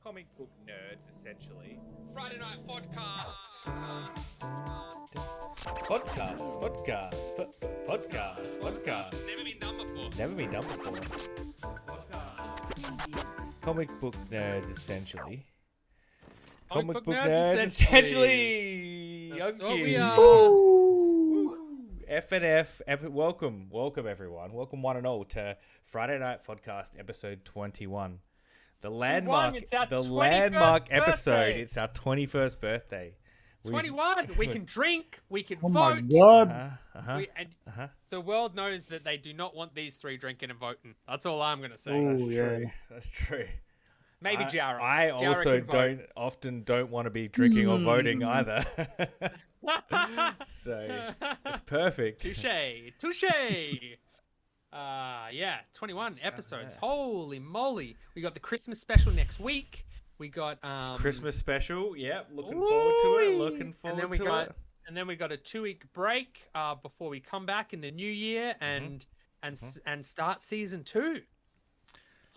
comic book nerds, essentially. Friday Night Podcast. Podcast. Never been done before. Never been done before. Comic book nerds, essentially. Comic book nerds, essentially. That's Young what we Q. are. F&F. Welcome everyone. Welcome one and all to Friday Night Podcast episode 21. The landmark, It's our the 21st landmark episode. birthday. It's our 21st birthday. 21. We can drink. We can Oh my vote. god. And the world knows that they do not want these three drinking and voting. That's all I'm going to say. Ooh. That's yeah. true. That's true. Maybe Jarrah. I Jarrah also can vote. don't want to be drinking or voting either. So it's perfect. Touche. Yeah, 21 episodes. yeah. Holy moly. We got the Christmas special next week. We got Christmas special. Yep, looking forward to it. Looking forward and then we to got it. and then we got a 2-week break before we come back in the new year and start season 2.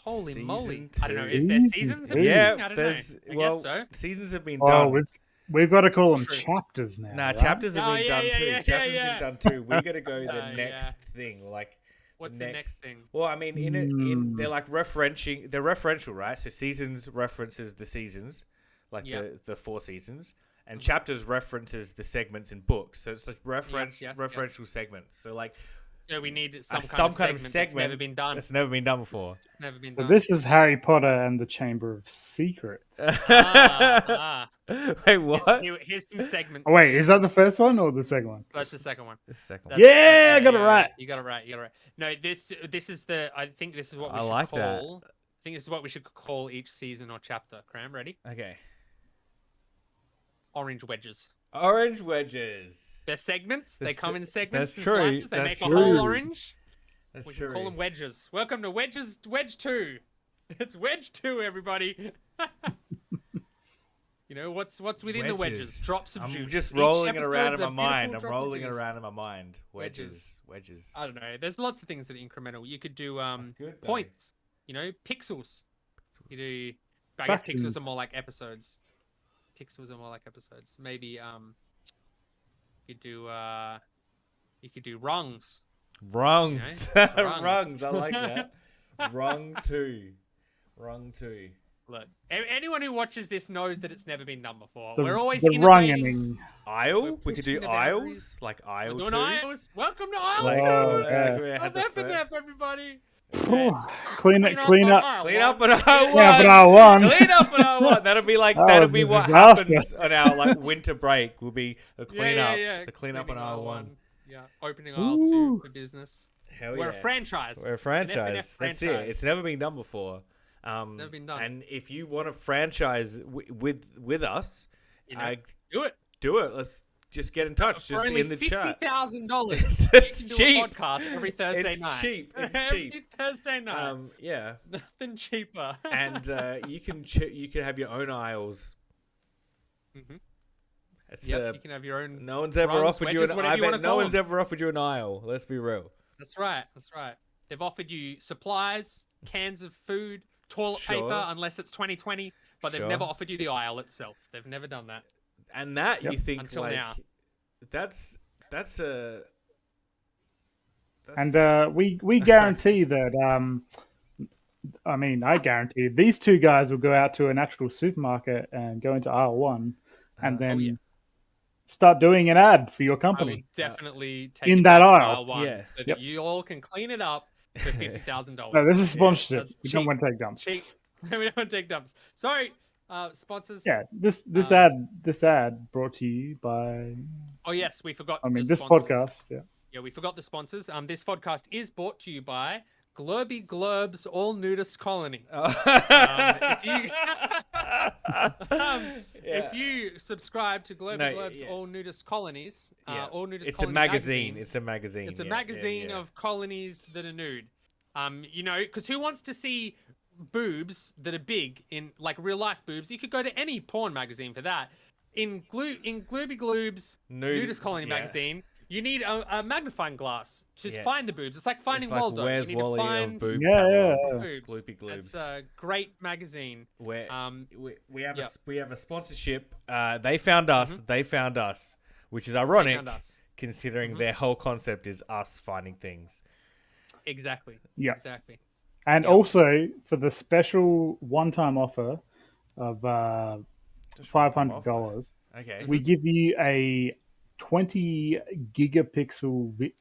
Holy Season moly. 2. I don't know, is there seasons of this Yeah, thing? I don't there's know. I well, guess so. seasons have been Oh, done. we've got to call them True. chapters now. Nah, right? chapters have Oh, been yeah, done yeah, too. yeah, Chapters yeah, have yeah. been done too. We got to go the Yeah. next thing, like What's the next thing? Well, I mean, they're like referencing. They're referential, right? So seasons references the seasons, like Yep. the 4 seasons, and chapters references the segments in books. So it's like Yes. referential segments. So like So we need some kind of segment that's segment never been done. that's never been done before. Never been So done. this is Harry Potter and the Chamber of Secrets. Wait, what? Here's some segments. Oh, wait, is that the first one or the second one? That's the second one. The second That's- one. Yeah, I got it right. You got it right. You got it right. No, this is the. I think this is what we I should like that. call. I think this is what we should call each season or chapter. Cram, ready? Okay. Orange wedges. Orange wedges. They're segments. They That's- come in segments. that's and true. Slices. They That's make true. a whole orange. That's We true. can call them wedges. Welcome to Wedge 2. It's Wedge 2, everybody. You know what's within the wedges? Drops of I'm juice. just Each rolling it episode's around in a my mind. beautiful I'm drop of rolling it juice. around in my mind. Wedges. Wedges. I don't know. There's lots of things that are incremental. You could do That's good, though. points. You know, pixels. You do. I guess pixels are Fractions. more like episodes. Pixels are more like episodes. Maybe you could do rungs. Rungs. You know, rungs. Rungs. I like that. Rung 2. Rung 2. Look, anyone who watches this knows that it's never been done before. The, We're always the innovating. running. Aisle? We could do pushing the aisles? boundaries. Like We're aisle 2? doing aisles. Welcome to aisle Like, 2. yeah. we had I'm the F and first- F, everybody. Clean on up. aisle Clean one. up on aisle 1. Yeah, but I won. Clean up on aisle 1. That'll be like, Oh, that'll be it's a what disaster. happens on our like winter break. Will be the clean up. The clean up on Cleaning aisle 1. Yeah, opening aisle 2 Ooh. for business. Hell We're yeah. a franchise. We're a An franchise. F&F That's it. franchise. It's never been done before. Never been done. And if you want to franchise with us, You know, do it. do it. Let's just get in touch. For Just only in the chat. $50,000. It's you can do cheap. a podcast every Thursday It's night. cheap. It's every cheap. Thursday night. Yeah, Nothing cheaper. and you can have your own aisles. Mhm. It's, Yep, you can have your own. no one's ever rungs, offered you wedges, an. whatever I you bet wanna no call one's them. ever offered you an aisle. Let's be real. That's right. That's right. They've offered you supplies, cans of food, toilet Sure. paper, unless it's 2020. But they've Sure. never offered you the aisle itself. They've never done that. And that you Yep. think Until like now. that's a. We guarantee that. I mean, I guarantee these two guys will go out to an actual supermarket and go into aisle 1, and then yeah. start doing an ad for your I will company. definitely take In it that back to aisle. one Yeah. so that Yep. you all can clean it up for $50,000. No, this is sponsorship. that's We don't cheap. want to take dumps. cheap. We don't take dumps. Sorry, sponsors. Yeah, this Um, ad brought to you by. Oh yes, we forgot. I mean, the this sponsors. podcast. Yeah. Yeah, we forgot the sponsors. This podcast is brought to you by Glurby Glurbs All Nudist Colony. If you subscribe to Glurby No, Glurbs yeah. All Nudist Colonies, Yeah. All Nudist It's a Colony magazine. magazines, It's a magazine. It's a yeah, magazine yeah. of colonies that are nude. You know, because who wants to see boobs that are big in like real life boobs? You could go to any porn magazine for that. In Glooby Gloob's Nude- Nudist Colony yeah. magazine, You need a magnifying glass to Yeah. find the boobs. It's like finding It's like Waldo. Where's You need Wally to of find boob Yeah, catalog. yeah. boobs. Gloopy gloobs. It's a great magazine. Where Um, we have yeah. we have a sponsorship. They found us. They found us, which is They ironic found us. considering their whole concept is us finding things. Exactly. Yeah. Exactly. And also for the special one-time offer of $500, Okay. we give you a 20 gigapixel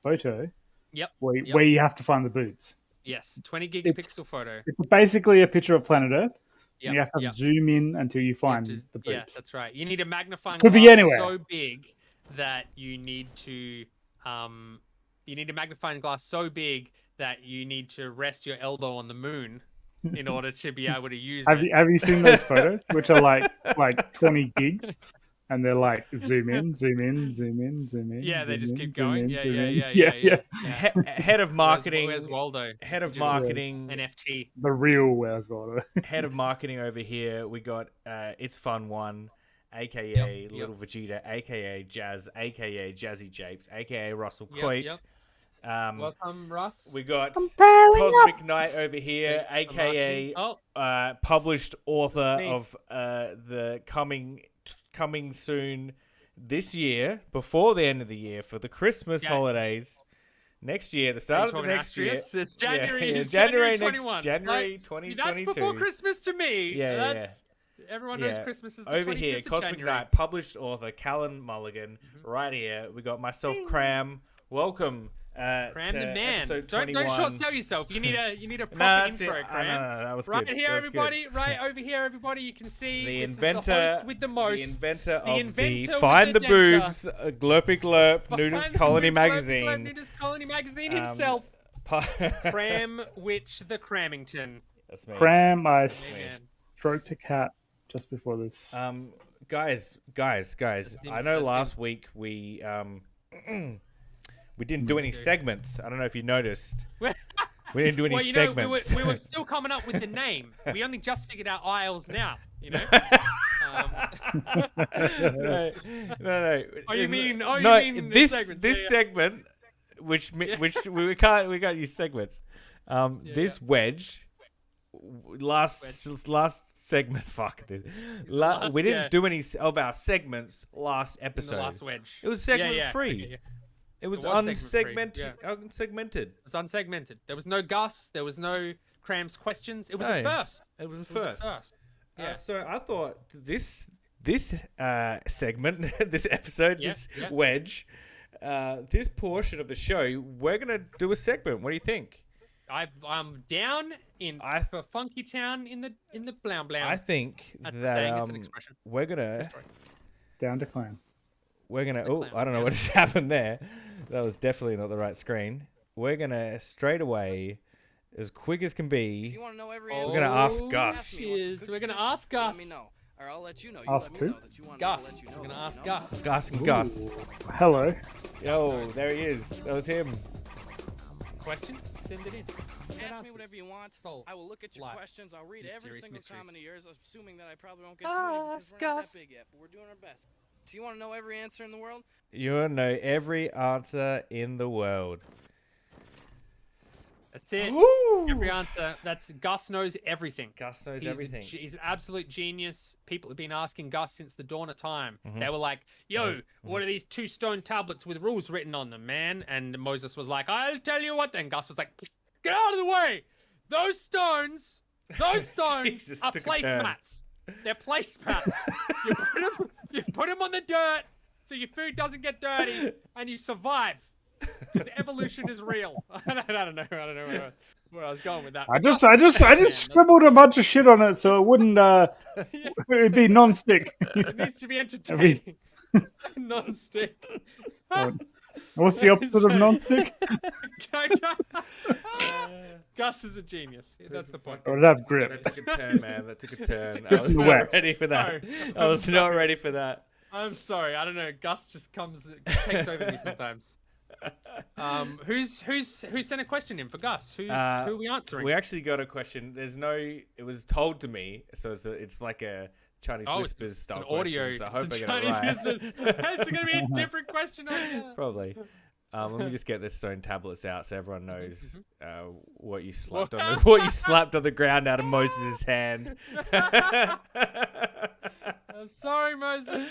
photo Yep. where you have to find the boobs. Yes. 20 gigapixel photo. It's basically a picture of planet Earth. Yep. And you have to yep. zoom in until you You have find to- the boobs. Yeah, that's right. You need a magnifying Could glass be anywhere. so big that you need to you need a magnifying glass so big that you need to rest your elbow on the moon in order to be able to use Have it. you seen those photos, which are like 20 gigs, and they're like zoom in, zoom in, zoom in, zoom in. Yeah, they zoom just in, keep zoom going. in, Yeah, zoom yeah, in. yeah, yeah, yeah. Head of marketing. Where's Waldo? Head of Digital marketing. NFT. The real Where's Waldo. Head of marketing over here. We got It's Fun One, aka Yep, Little Vegeta, aka Jazz, aka Jazzy Japes, aka Russell Yep, Coit. yep. Um, Welcome, Russ. we got Comparing Cosmic Knight over here, Thanks for aka marketing. Oh, published author Me. of the coming soon this year, before the end of the year, for the Christmas Yeah. holidays. Next year, the are you start of the talking next year. Asterisk? It's Yeah, January. yeah, It's January January next- 21. January Like, 2022. That's before Christmas to me. Yeah, yeah, That's, Everyone knows Yeah. Christmas is the Over 25th here, of Cosmic January. Knight, published author Callan Mulligan. Right here, we got myself, Cram. Welcome. Cram to the man. episode Don't 21. short sell yourself. You need a No, proper that's intro, it. Cram. No, that was Right good. here, That was good. everybody. Right over here, everybody. You can see The this inventor, is the host with the most. the inventor of inventor the with Find the the denture. Boobs, Glurpy Glurp, Nudist Behind the Colony Blue Globe, magazine. Nudist Colony magazine Um, himself. Pa- Cram Witch the Crammington. That's me. Cram, I Amen. stroked a cat just before this. Guys, I know last week we we didn't do any segments. I don't know if you noticed. We didn't do any Well, you know, segments. we were still coming up with the name. We only just figured out Isles now, you know? No. Oh, you mean this segments, this yeah. segment, which we can't use segments. This wedge. Last segment. Fuck this. We didn't do any of our segments last In episode. the last wedge. It was segment yeah. free. Okay, yeah. It was was segment free, unsegmented. Unsegmented. It was unsegmented. There was no Gus. There was no Cram's questions. It was a No. first. It was the It was a first. first. Yeah. So I thought this segment, this episode, Yeah, this yeah. wedge, this portion of the show, we're gonna do a segment. What do you think? I'm down for Funky Town in the Blown Blown. I think That's that saying it's an expression. we're gonna Sorry. Down to clan. oh, clown, I don't know yeah. what just happened there. That was definitely not the right screen. We're gonna straight away, as quick as can Do be. you want to know every Oh, answer? gonna ask Gus. Ask me once. Yes, Good- we're gonna good- ask Let Gus. me know, or I'll let you know. You Ask let me who? know that you want. Gus. I'll let you know. We're gonna you ask know? Gus. Gus and Gus. Hello. Yo, there he is. That was him. Question? Send it in. Get Ask me answers. whatever you want. Solve. I will look at your Live. questions. I'll read every Mysterious single mysteries. comment of yours, assuming that I probably won't get to it because Gus, we're not Gus. that big yet. But we're doing our best. Do you want to know every answer in the world? You wanna know every answer in the world. That's it. Woo! Every answer. That's Gus knows everything. Gus knows He's everything. He's an absolute genius. People have been asking Gus since the dawn of time. Mm-hmm. They were like, "Yo, what are these 2 stone tablets with rules written on them, man?" And Moses was like, "I'll tell you what." Then Gus was like, "Get out of the way! Those stones Jesus, are took a turn. placemats. They're placemats. you put them on the dirt so your food doesn't get dirty and you survive. Because evolution is real." I don't know where I was going with that. I but just Gus is man, that's- scribbled a bunch of shit on it so it wouldn't it'd be non-stick. It needs to be entertaining. Non-stick. What's the opposite of non-stick? Gus is a genius. That's the point. Or it'd have grip. That took a turn, man. That took a turn. I Grip was and not wet. ready for that. Sorry. I was I'm not sorry. ready for that. I'm sorry. I don't know. Gus just takes over me sometimes. Who's sent a question in for Gus? Who are we answering? We actually got a question. It was told to me, so it's like Chinese Oh, Whispers it's style an audio. question. So I hope it's I a get it Chinese right. Whispers. It's going to be a different question on here. Probably. Let me just get the stone tablets out so everyone knows what you slapped on What? the what you slapped on the ground out of Moses' hand. I'm sorry, Moses.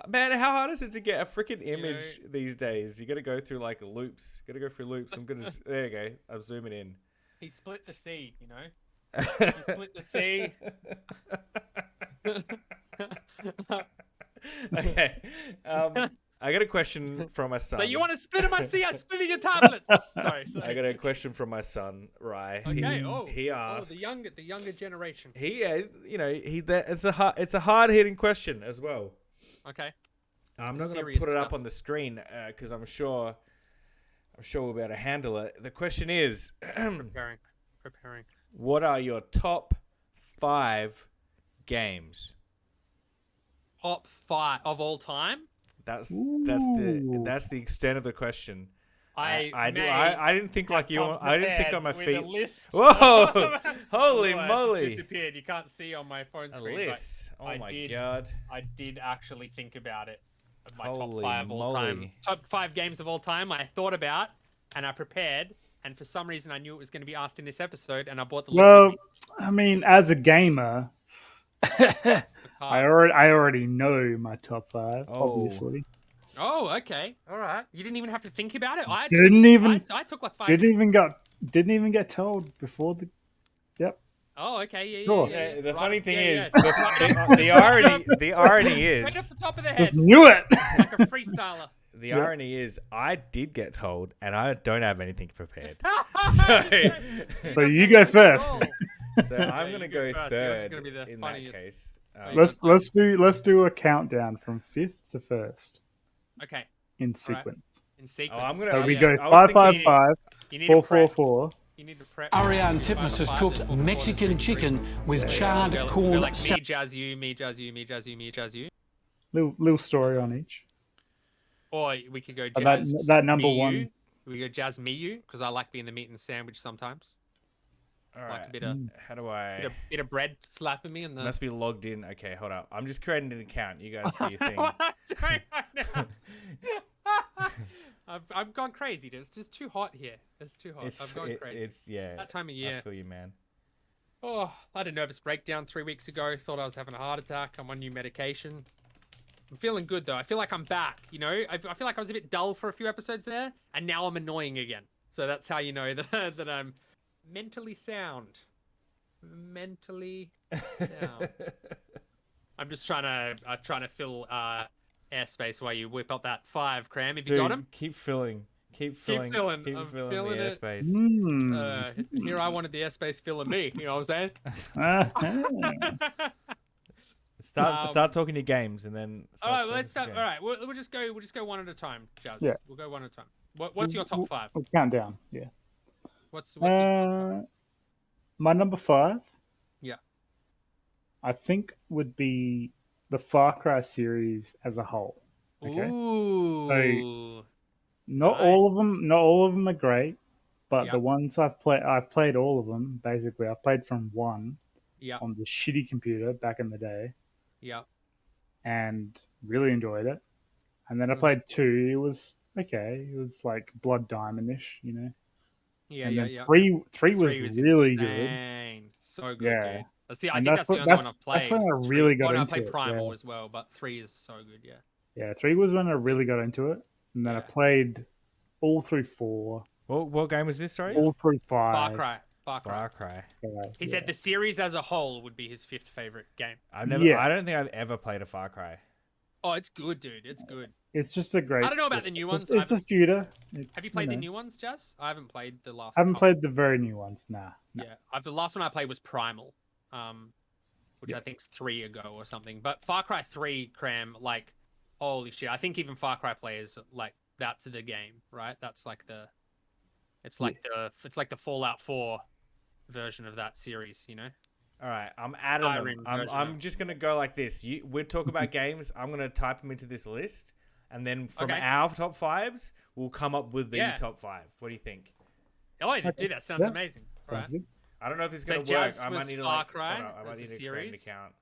Man, how hard is it to get a freaking image these days? You got to go through like loops. Got to go through loops. There you go. I'm zooming in. He split the sea, you know. He split the sea. Okay. I got a question from my son. So you want to spit in my sea? I'm spitting your tablets. Sorry. I got a question from my son, Rai. Okay. He asks. the younger generation. It's a hard hitting question as well. Okay. I'm not going to Serious put it up stuff. on the screen because I'm sure we'll be able to handle it. The question is, Preparing. what are your top 5 games? Top 5 of all time. That's Ooh. the extent of the question. I didn't think like you. I didn't think on my feet. A list. Whoa! Holy Although it moly! just disappeared. You can't see on my phone A screen. list. Oh my god! I did actually think about it. Of my Holy top 5 of all time. moly. Top 5 games of all time. I thought about and I prepared. And for some reason, I knew it was going to be asked in this episode, and I bought the list. Well, with me. I mean, as a gamer, It's hard. I already know my top 5. Oh. Obviously, Oh, okay. All right. You didn't even have to think about it. I took like 5. didn't even get told before the. Yep. Oh, okay. Yeah, Sure. yeah. The Right funny up- thing yeah, is, yeah. the irony is, Right off the top of the head, Just knew it. like a freestyler. the irony is, I did get told, and I don't have anything prepared. So you go first. So I'm gonna you go go first. Yours is third gonna be the in funniest. that case. Let's do a countdown from 5th to 1st Okay, in sequence. in sequence. I'm gonna- So we yeah. go I was 5 5 thinking- 5 You need 4 to prep. 4 4. You need to prep. Ariane 5 Titmus has five, cooked then 4 4 Mexican then 3 3. chicken with charred Go corn like salad. me, jazz you, me, jazz you, me, jazz you, me, jazz you. Little story on each. Or we could go Oh, that- jazz. that number me, one. You. We go jazz me you because I like being the meat and the sandwich sometimes. All Like right. a bit of How do I? bit of bread slapping me in the. Must be logged in. Okay, hold up. I'm just creating an account. You guys do your thing. What am I doing right now? I've gone crazy. It's just too hot here. It's too hot. I've gone crazy. It's yeah. That time of I year. feel you, man. Oh, I had a nervous breakdown 3 weeks ago. Thought I was having a heart attack. I'm on new medication. I'm feeling good though. I feel like I'm back. You know, I feel like I was a bit dull for a few episodes there, and now I'm annoying again. So that's how you know that that I'm mentally sound. Mentally sound. I'm just trying to fill airspace while you whip up that 5, Cram. Have you got him? Keep filling. Keep filling. filling. Keep I'm filling feeling the it. airspace. Here I wanted the airspace filling me. You know what I'm saying? Start talking your games and then. All right, start let's start. talking All right, we'll just go one at a time, Jazz. Yeah. We'll go one at a time. What's your top 5? We'll count down. Yeah. What's your My number 5. Yeah. I think would be the Far Cry series as a whole. Okay. Ooh. Not Nice. all of them are great, but Yep. the ones I've played all of them. Basically, I've played from 1 Yeah. on the shitty computer back in the day, Yeah. and really enjoyed it. And then I played 2. It was okay. It was like Blood Diamond-ish, you know. Yeah. And Yeah. then Yeah. 3 was 3 was really good. insane. So good, Yeah. dude. That's the. I And think that's that's the what- only one I've played. that's when I was 3. really got no, into I played it, Primal yeah. as well, but 3 is so good. Yeah. Yeah, 3 was when I really got into it, and then I Yeah. played all through 4, What game was this? Sorry. all through 5. Far Cry. Far Cry. Far Cry. He said the series as a whole would be his 5th favorite game. I've never. Yeah. I don't think I've ever played a Far Cry. Oh, it's good, dude. It's good. It's just a great. I don't know about the new ones. It's just Judah. Have you played the new ones, Jazz? I haven't played the last. I haven't couple. played the very new ones. Nah. Yeah, the last one I played was Primal, which I think's 3 ago or something. But Far Cry 3, Cram, like, holy shit! I think even Far Cry players like that's the game, right? That's like the, it's like the Fallout 4 version of that series, you know? All right, I'm adding them. Skyrim I'm, version I'm of- just gonna go like this. We're talking about games. I'm gonna type them into this list, and then from Okay. our top 5s, we'll come up with the Yeah. top 5. What do you think? Oh, dude, that sounds Yeah. amazing. All Sounds right. good. I don't know if it's So gonna work. Jazz I might was need to Far like. Cry hold on, I might as need a to create an series? account.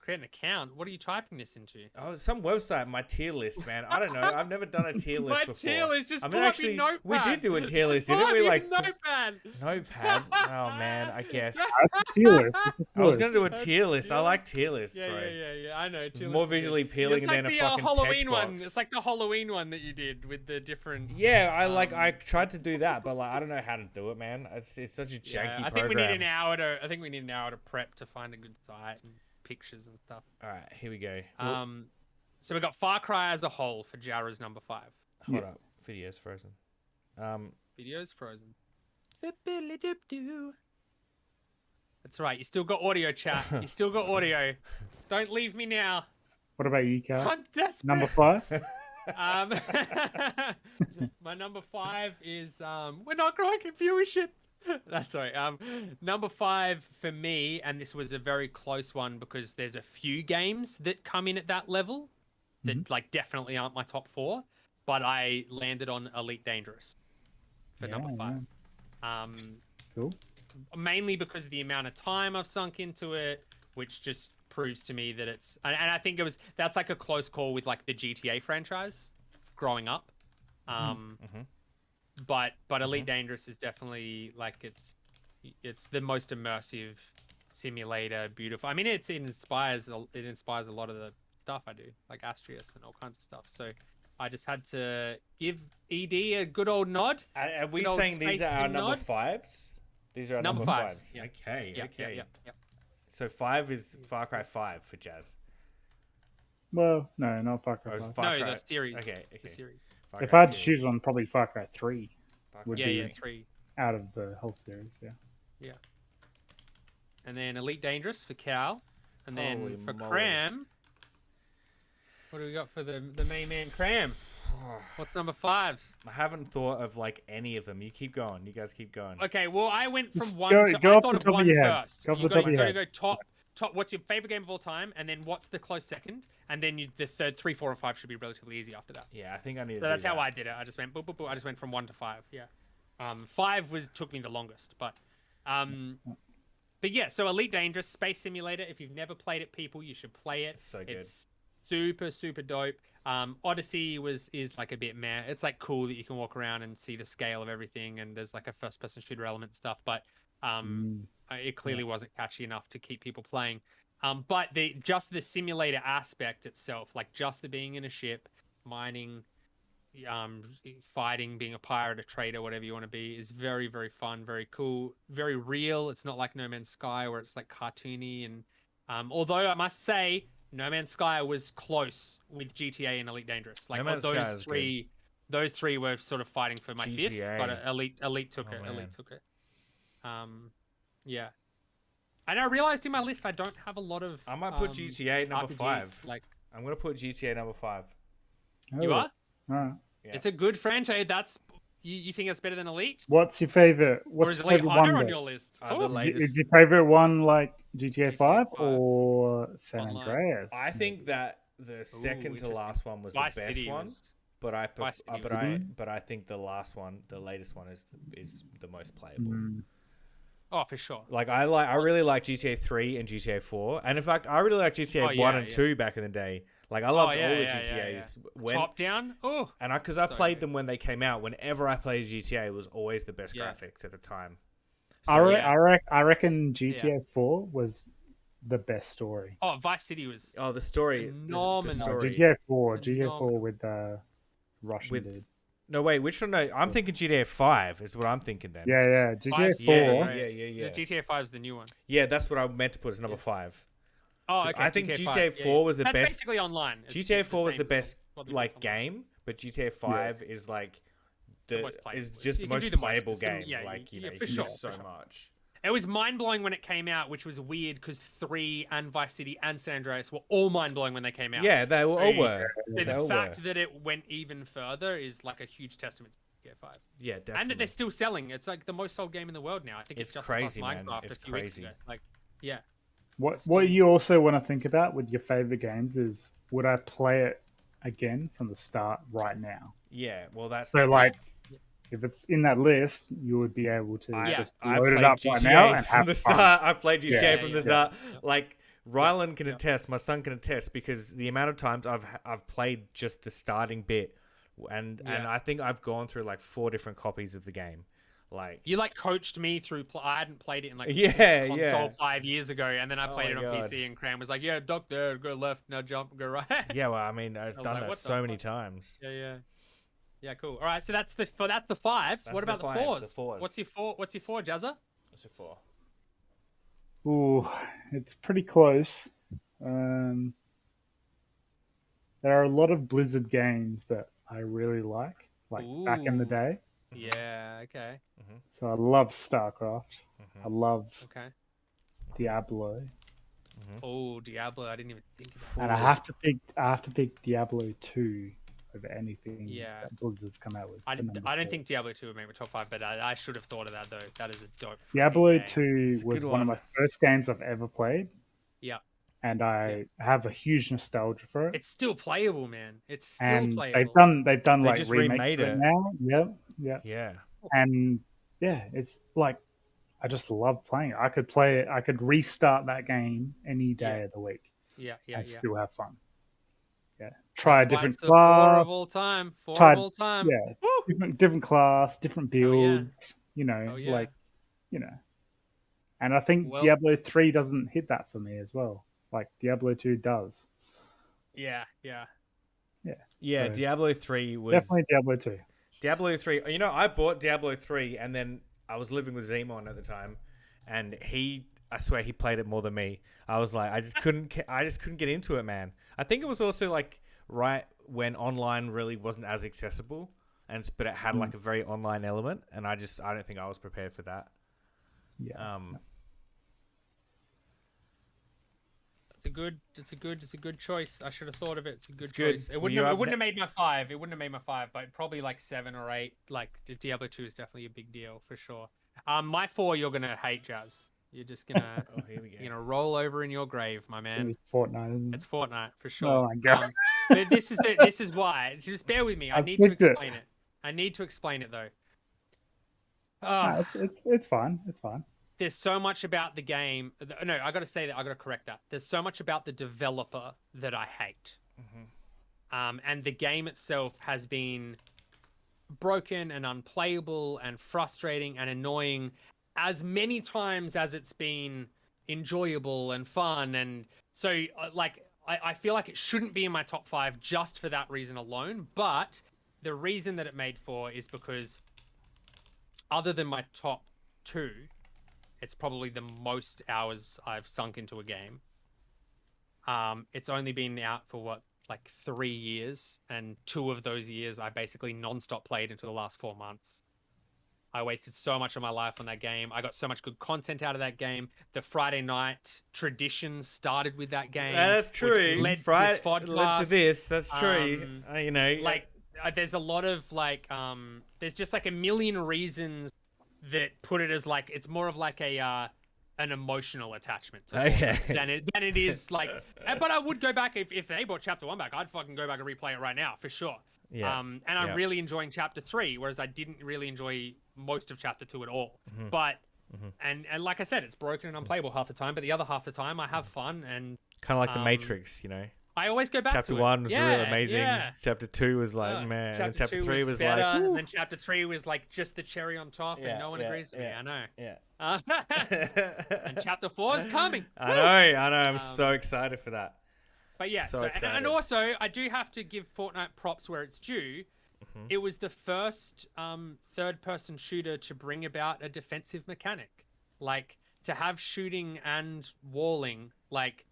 create an account. What are you typing this into? Oh, some website. My tier list, man. I don't know. I've never done a tier list My before. tier list. Just I pull mean, up your notepad. we did do a tier list, Just pull didn't up we? your Like notepad. notepad. Oh man, I guess. That's a tier list. That's a I was tier gonna list. do a tier list. I like tier lists, Yeah, bro. yeah. I know. Tier More list is good. visually appealing It's like than a the fucking Halloween text one. box. It's like the Halloween one that you did with the different. Yeah, I tried to do that, but like I don't know how to do it, man. It's such a janky I program. think we need an hour to. I think we need an hour to prep to find a good site and pictures and stuff. All right, here we go. So we got Far Cry as a whole for Jara's number 5. Hold up, video's frozen. Video's frozen. That's right. You still got audio, chat. You still got audio. Don't leave me now. What about you, Cal? I'm desperate. Number 5? My number 5 is we're not growing in viewership. That's sorry. Number 5 for me, and this was a very close one because there's a few games that come in at that level that like definitely aren't my top 4, but I landed on Elite Dangerous for number 5. Cool. Mainly because of the amount of time I've sunk into it, which just proves to me that it's, and I think that's like a close call with like the GTA franchise growing up. But Elite Dangerous is definitely like it's the most immersive simulator, beautiful. I mean, it inspires a lot of the stuff I do, like Astrius and all kinds of stuff. So I just had to give ED a good old nod. Are we Good old saying these space are our sim number nod. 5s? These are our Number number fives, 5s. yeah. Okay, okay. Yeah. So 5 is Far Cry 5 for Jazz. Well, no, not Far Cry Or is 5. Far No, Cry... the series. Okay. The series. Far If Cry I had to series. choose one, probably Far Cry 3 Far would Cry be- Yeah, 3. 3. out of the whole series, yeah. And then Elite Dangerous for Cal. And then Holy for moly. Cram, what do we got for the main man Cram? What's number 5? I haven't thought of like any of them. You keep going. You guys keep going. Okay, well I went from Just 1 go- to go I off thought the of top of 1 your head. first. Go off You the top of your gotta head. go top. What's your favorite game of all time? And then what's the close second? And then the third, 3, 4, and 5 should be relatively easy after that. Yeah, I think I need to So that's do how that. I did it. I just went boop, boop, boop. I just went from 1 to 5. Yeah. 5 took me the longest, but yeah. So Elite Dangerous Space Simulator. If you've never played it, people, you should play it. It's so good. It's super dope. Odyssey is like a bit meh. It's like cool that you can walk around and see the scale of everything, and there's like a first-person shooter element and stuff. But it clearly wasn't catchy enough to keep people playing. But just the simulator aspect itself, like just the being in a ship, mining, fighting, being a pirate, a trader, whatever you want to be, is very, very fun, very cool, very real. It's not like No Man's Sky where it's like cartoony. And although I must say, No Man's Sky was close with GTA and Elite Dangerous. Like No Man's Sky is those three were sort of fighting for my fifth, GTA. but Elite took it. man. Elite took it. Yeah. And I realized in my list I don't have a lot of. I might put GTA number RPGs, 5. Like I'm gonna put GTA number 5. you Oh, are. alright. Yeah. It's a good franchise. You think that's better than Elite? What's your favorite? Or What's is your Elite favorite higher one? on then? your list? The Oh. latest. Is your favorite one like GTA 5 5. or San Online. Andreas? I think that the second to interesting. last one was the Vice best City one, was- but I Vice City but was I think the last one, the latest one, is the most playable. Mm. Oh, for sure. Like I really like GTA 3 and GTA 4, and in fact I really like GTA Oh, 1 yeah, and yeah. 2 back in the day. Like I loved yeah, all the yeah, yeah, GTAs when Top down. Oh. and because I Sorry, played mate. them when they came out. Whenever I played GTA, it was always the best Yeah. graphics at the time. I reckon GTA 4 was the best story. Oh, Vice City was. Oh, the story. Phenomenal. The No, story. GTA 4 Phenomenal. with the Russian With- dude. No, wait, which one? No, I'm thinking GTA 5 is what I'm thinking then. Yeah, GTA Vice 4. City, Yeah. The GTA 5 is the new one. Yeah, that's what I meant to put as number Yeah. 5. Oh, okay. I think GTA GTA 5. 4 was the That's best. basically online. It's GTA 4 was same the as best what they like did online. game, but GTA 5 is like the most playable. is just You the can most do the most. playable It's the- game. yeah, Like you yeah, know, for you can sure, do so for sure. much. It was mind blowing when it came out, which was weird because 3 and Vice City and San Andreas were all mind blowing when they came out. Yeah, they all were. So They the all fact were. that it went even further is like a huge testament to GTA 5. Yeah, definitely. And that they're still selling. It's like the most sold game in the world now. I think It's it's just crazy, surpassed man. Minecraft It's a few weeks crazy. ago. Like, yeah. What you also want to think about with your favorite games is, would I play it again from the start right now? Yeah, well, that's So like, if it's in that list, you would be able to I, just I load played it up GTA right now and from have the fun. start. I played GTA Yeah, from yeah, the yeah. start. Yeah. Like Rylan can attest. My son can attest because the amount of times I've played just the starting bit, and I think I've gone through like 4 different copies of the game. Like You like coached me through. I hadn't played it in like console 5 years ago, and then I played it on PC. And Cram was like, "Yeah, duck there, go left, now jump, go right." yeah, well, I mean, I've done like, that what the so many fuck? times. Yeah, cool. All right, so that's the fives. That's What the about the fives, fours? the fours. What's your four, Jazza? What's it for? Ooh, it's pretty close. There are a lot of Blizzard games that I really like back in the Ooh. day. Yeah. Okay. So I love StarCraft. I love Okay. Diablo, Oh, Diablo. I didn't even think about and I have to pick Diablo 2 over anything Yeah. that Blizzard's come out with. I for number don't 4. think Diablo 2 would make my top 5, but I should have thought of that, though. That is a dope. Diablo game. 2 It's a was good one of one. my first games I've ever played, Yeah. and I have a huge nostalgia for it. It's still playable, man. It's still And playable. they've done They like just remakes remade of it. now. Yep. Yeah. And yeah, it's like I just love playing it. I could play it. I could restart that game any day of the week Yeah. and still have fun. Yeah, try a That's why different it's the four class. of all time. Four Tried- of all time. Yeah, Woo! different class, different Oh, yeah. builds. You know, Oh, yeah. like you know. And I think Well- Diablo 3 doesn't hit that for me as well. Like Diablo 2 does. Yeah. Yeah, So- Diablo 3 was Definitely Diablo 2. Diablo 3. You know, I bought Diablo 3 and then I was living with Zemon at the time, and I swear he played it more than me. I was like, I just couldn't get into it, man. I think it was also like right when online really wasn't as accessible, but it had like a very online element, and I don't think I was prepared for that. Yeah. It's a good choice. I should have thought of it. It's a good It's good. choice. It Well, wouldn't you're have, up it wouldn't have made my 5. It wouldn't have made my 5, but probably like 7 or 8. Like Diablo 2 is definitely a big deal for sure. My 4 you're gonna hate, Jazz. You're just gonna Oh, here we go. you're gonna roll over in your grave, my man. It's Fortnite, isn't it? It's Fortnite for sure. Oh my God. But this is why. Just bear with me. I I've need to picked it. explain it. I need to explain it though. No, it's fine. It's fine. There's so much about the game. No, I got to say that. I got to correct that. There's so much about the developer that I hate. And the game itself has been broken and unplayable and frustrating and annoying as many times as it's been enjoyable and fun. And so, I feel like it shouldn't be in my top 5 just for that reason alone. But the reason that it made 4 is because other than my top 2, it's probably the most hours I've sunk into a game. It's only been out for like 3 years, and 2 of those years I basically non-stop played into the last 4 months. I wasted so much of my life on that game. I got so much good content out of that game. The Friday night tradition started with that game. That's true. Which led to this Led to podcast. this. That's true. You know, Like, there's a lot of there's just like a million reasons that put it as like it's more of like an emotional attachment to Fortnite than it is like. But I would go back if they brought Chapter 1 back. I'd fucking go back and replay it right now for sure. Yeah. And I'm really enjoying Chapter 3, whereas I didn't really enjoy most of Chapter 2 at all. But and like I said, it's broken and unplayable half the time, but the other half the time I have fun, and kind of like the Matrix, you know. I always go back Chapter to it. 1 was really Yeah, amazing. yeah. Chapter 2 was like, man. And Chapter chapter 2 3 was was better, like, and then Chapter 3 was like just the cherry on top, and no one agrees with me. I know. yeah. And Chapter 4 is coming. I know. I'm so excited for that. But yeah, So and excited. also I do have to give Fortnite props where it's due. It was the first third-person shooter to bring about a defensive mechanic, like to have shooting and walling, like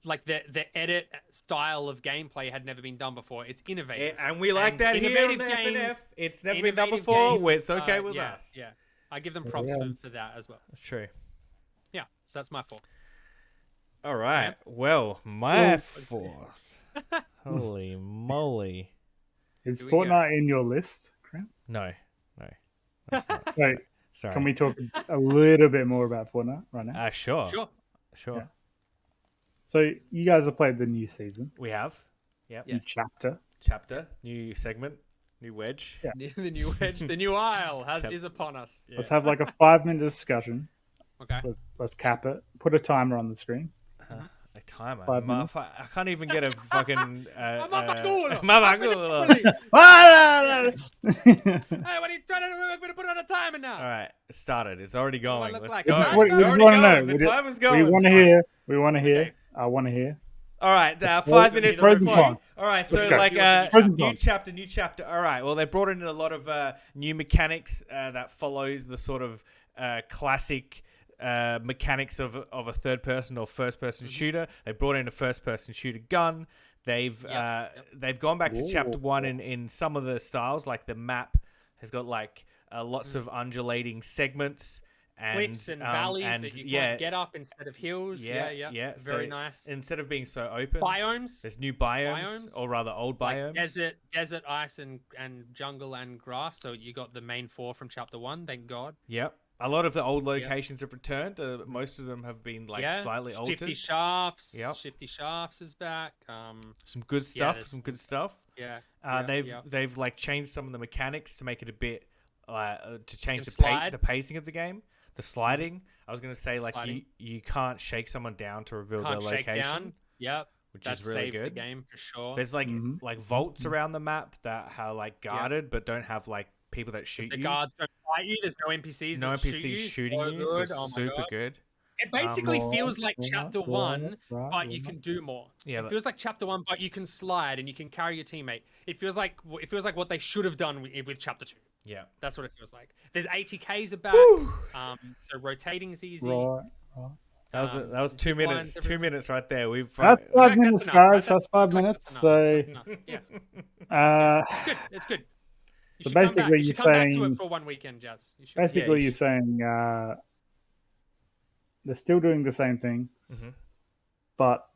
the edit style of gameplay had never been done before. It's innovative, And we like And that here on innovative the FNF. games- It's never been done innovative before. games, It's okay with yeah, us. Yeah, I give them props for that as well. That's true. Yeah, so that's my 4. All right. Well, my 4th. Holy moly. Is Here we go. Fortnite in your list, Graham? No. That's not. So Sorry. can we talk a little bit more about Fortnite right now? Sure. Sure. Yeah. So you guys have played the new season, We have. Yep. new chapter. Chapter, new segment, new wedge. Yeah. The new edge, the new aisle is upon us. Let's have like a 5-minute discussion. Okay. Let's cap it. Put a timer on the screen. A timer. 5 minutes. I can't even get a fucking. Motherfucker! Motherfucker! Hey, what are you trying to do? We're gonna put on a timer now. All right, it started. It's already going. look Let's like? go. We just It's want- we just already wanna going. know. The timer's going. We want to hear. We want to hear. Okay. I want to hear. All right, 5 minutes. Pros on the and clock. cons. All right, so Let's go. like Pros and new cons. chapter. All right, well they brought in a lot of new mechanics that follows the sort of classic mechanics of a third person or first person shooter. They brought in a first person shooter gun. They've gone back to chapter 1 in some of the styles, like the map has got like lots of undulating segments. Cliffs and valleys and that you can get up instead of hills. Yeah. Very So nice. Instead of being so open, Biomes. there's new biomes, or rather old Like biomes. desert, ice, and jungle and grass. So you got the main 4 from chapter 1. Thank God. Yep. A lot of the old locations have returned. Most of them have been like slightly altered. Shifty Shafts. Yep. Shifty Shafts is back. Some good stuff. there's some good stuff. Yeah. They've like changed some of the mechanics to make it a bit to change can the slide. the pacing of the game. The sliding. I was gonna say like Sliding. you can't shake someone down to reveal Can't their shake location, down. Yep. which That is really saved the good. game for sure. There's like vaults around the map that are like guarded but don't have like people that shoot The you. guards don't fight you. There's no NPCs. No that NPCs shoot you. shooting So you. good. So Oh my super God. good. It basically Right, feels like right, chapter right, 1, right, but you right. can do more. Yeah, It feels like chapter 1, but you can slide and you can carry your teammate. It feels like what they should have done with chapter 2. Yeah. That's what it feels like. There's ATKs are back. So rotating's easy. Right. That was 2 minutes. everywhere. 2 minutes right there. We've That's I feel like 5 minutes, enough, right? guys. That's 5 I feel like minutes. that's So, enough. Yeah, it's good. It's good. You So should come back. basically You you're should come back to saying- it for one weekend, Jazz. You should. basically, you you're saying they're still doing the same thing, Mhm. but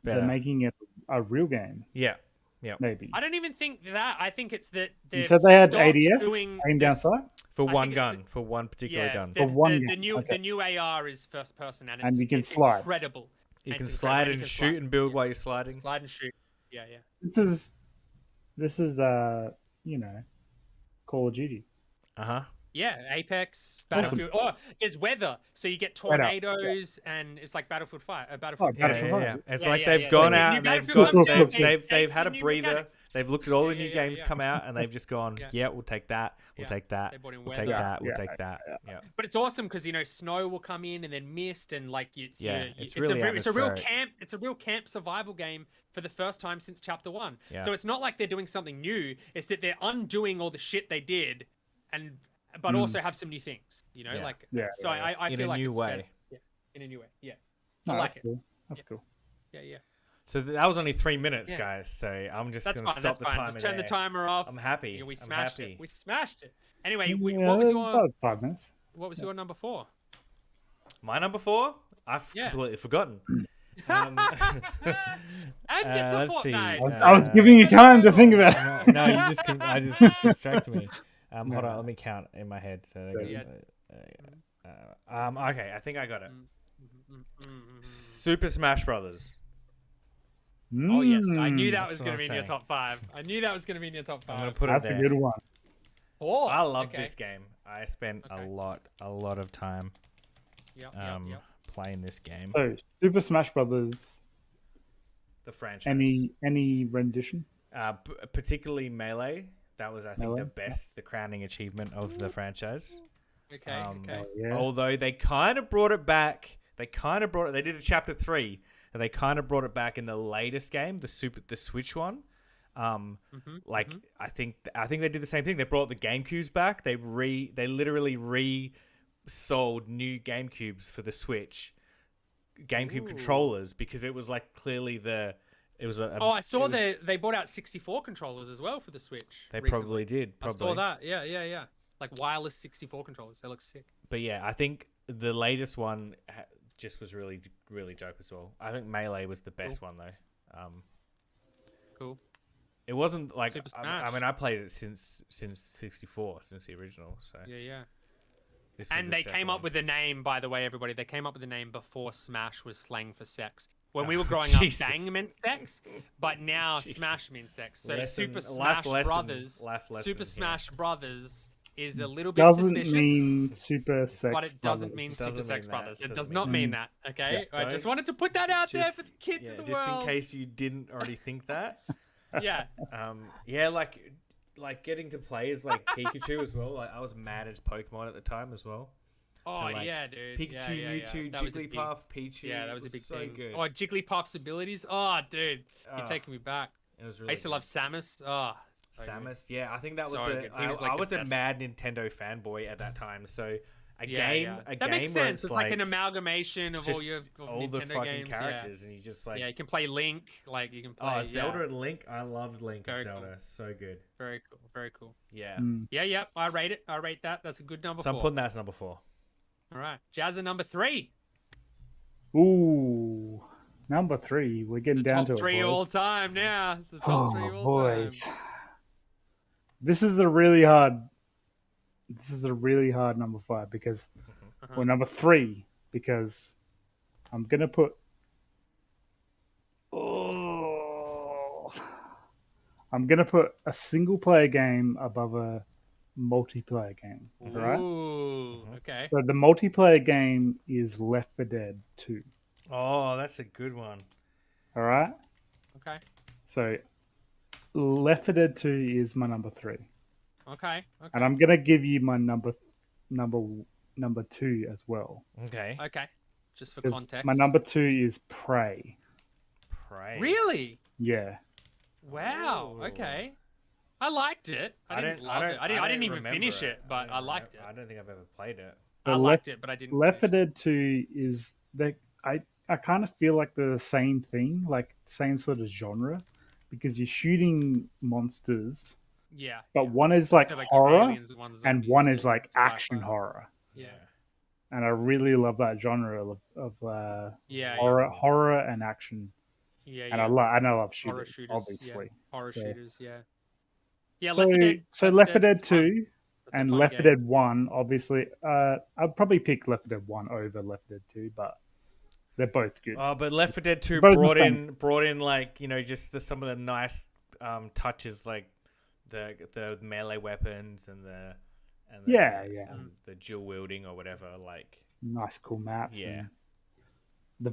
Better. they're making it a real game. Yeah. Maybe. I don't even think that. I think it's that You they've said they had stopped ADS, doing aim down this- sight, For I one think it's gun, for one particular Yeah, gun. For one the gun, new okay. the new AR is first person and And it's, you can it's slide. incredible. You And can it's slide incredible. and You can shoot slide. and build Yeah. while you're sliding. Slide and shoot. Yeah. This is Call of Duty. Uh-huh. Yeah, Apex, Battlefield. Oh, there's weather, so you get tornadoes, and it's like Battlefield 5. Battlefield. Oh, Yeah, Battlefield yeah, five. yeah. It's Yeah, like yeah, they've yeah. gone The out new and they've Battlefield got comes out, they've they had a new breather. mechanics. They've looked at all the Yeah, new yeah, games yeah. come out and they've just gone, Yeah. yeah, we'll take that, we'll Yeah. take that, They brought in we'll take weather. that, we'll Yeah, take that. Yeah. But it's awesome because snow will come in and then mist and like it's It's a really it's a real atmospheric. camp. It's a real camp survival game for the first time since chapter 1. Yeah. So it's not like they're doing something new. It's that they're undoing all the shit they did, but also have some new things. You know, Yeah. like Yeah, So I In feel a like new it's way. better. Yeah, in a new way. Yeah, No, I like that's it. cool. That's cool. Yeah. So that was only 3 minutes, Yeah. guys. So I'm just That's gonna fine. stop That's the fine. timer Just turn the there. timer off. I'm happy. Yeah, we I'm smashed happy. it. We smashed it. Anyway, Yeah, what was your about 5 minutes. number 4? My number 4? I've Yeah. completely forgotten. And it's a let's see. fortnight. I was giving you time to think about it. No, you just I just distracted me. Hold on, let me count in my head. So Yeah. okay, I think I got it. Mm. Super Smash Brothers. Oh yes, I knew that That's was what going I'm to be in your saying. top 5. I knew that was going to be in your top I'm gonna 5. put That's it a there. good one. Oh, I love okay. this game. I spent Okay. a lot of time Yep. playing this game. So, Super Smash Brothers. The franchise. Any rendition? Particularly Melee. That was, I think, Melee? the best, the crowning achievement of the franchise. Okay. Um, Okay. Yeah. Although they kind of brought it back. They did a chapter 3, and they kind of brought it back in the latest game, the Switch one. I think they did the same thing. They brought the GameCubes back. They literally resold new GameCubes for the Switch, GameCube Ooh. controllers, because it was like clearly I saw they brought out 64 controllers as well for the Switch. They recently. probably did. I saw that. Yeah. Like wireless 64 controllers. They look sick. But yeah, I think the latest one just was really, really dope as well. I think Melee was the best one though. Cool. It wasn't like Super I Smash. mean I played it since 64, since the original. So Yeah. this was And the they second came up one. with the name, by the way, everybody. They came up with the name before Smash was slang for sex. When we Oh, were growing Jesus. up, bang meant sex, but now Jesus. Smash means sex. So Lesson- Super life Smash lesson- Brothers, life lesson Super here. Smash Brothers is a little bit Doesn't suspicious. mean Super Sex But it doesn't Brothers. mean Doesn't Super Sex mean that. Brothers. It Doesn't does mean not that. mean that. Okay, Yeah. I just Don't- wanted to put that out there for the kids of the just world. in case you didn't already think that. Yeah, Yeah, like getting to play as like Pikachu as well. Like I was mad as Pokemon at the time as well. oh like, yeah, dude. Pikachu, yeah, yeah, yeah. Mewtwo, That was a big- Jigglypuff, Pichu. Yeah, that was a big so thing. good. Oh, Jigglypuff's abilities. Oh, dude, you're Oh, taking me back. it was really I used to good. love Samus. Oh, so good. Samus. Yeah, I think that was So the. good. He was, like, I the was a best. mad Nintendo fanboy at that time. So a Yeah, game, yeah. a That game makes where sense. It's like an amalgamation of all just your all the Nintendo fucking games. characters, and you just like Yeah, you can play Link. Like you can play. oh Zelda Yeah. and Link. I loved Link and Very Zelda. cool. So good. Very cool. Very cool. Yeah. Mm. Yeah, yeah. I rate it. I rate that. That's a good number So I'm 4. putting that as number 4. All right, Jazza number 3. Ooh, number 3. We're getting down Top to 3 it, boys. all time now. It's the top 3 Oh, all boys. time. This is a really hard. This is a really hard number 5 because, Uh-huh. well, number 3 because I'm gonna put. Oh, I'm gonna put a single player game above a multiplayer game. All right. Ooh, okay. So the multiplayer game is Left 4 Dead 2. Oh, that's a good one. All right. Okay. So Left 4 Dead 2 is my number 3. Okay. And I'm gonna give you my number 2 as well. Okay. Okay. Just for 'Cause context. my number 2 is Prey. Prey. Really? Yeah. Wow. Oh. Okay. I liked it. I didn't love it. I didn't even remember finish it, but I liked it. I don't think I've ever played it. I The liked it, but I didn't. Left 4 finish Dead 2 is I kind of feel like they're the same thing, like same sort of genre, because you're shooting monsters, it. Yeah. but yeah. one is like Instead of, the horror aliens, one's and zombies, one is yeah, like sci-fi. action horror. Yeah. And I really love that genre of Yeah. horror and action. Yeah. And yeah. I love Horror shooters, shooters, obviously. Yeah. Horror So- shooters, yeah. Yeah, so Left 4 Dead. so Left 4 Dead Dead's fun. 2 That's a and fun Left 4 game. Dead 1, obviously. I'd probably pick Left 4 Dead 1 over Left 4 Dead 2, but they're both good. Oh, but Left 4 Dead 2 Both the same. brought in like, you know, just some of the nice touches, like the melee weapons and the Yeah. and the dual wielding or whatever. Like, Nice, cool maps. Yeah. And the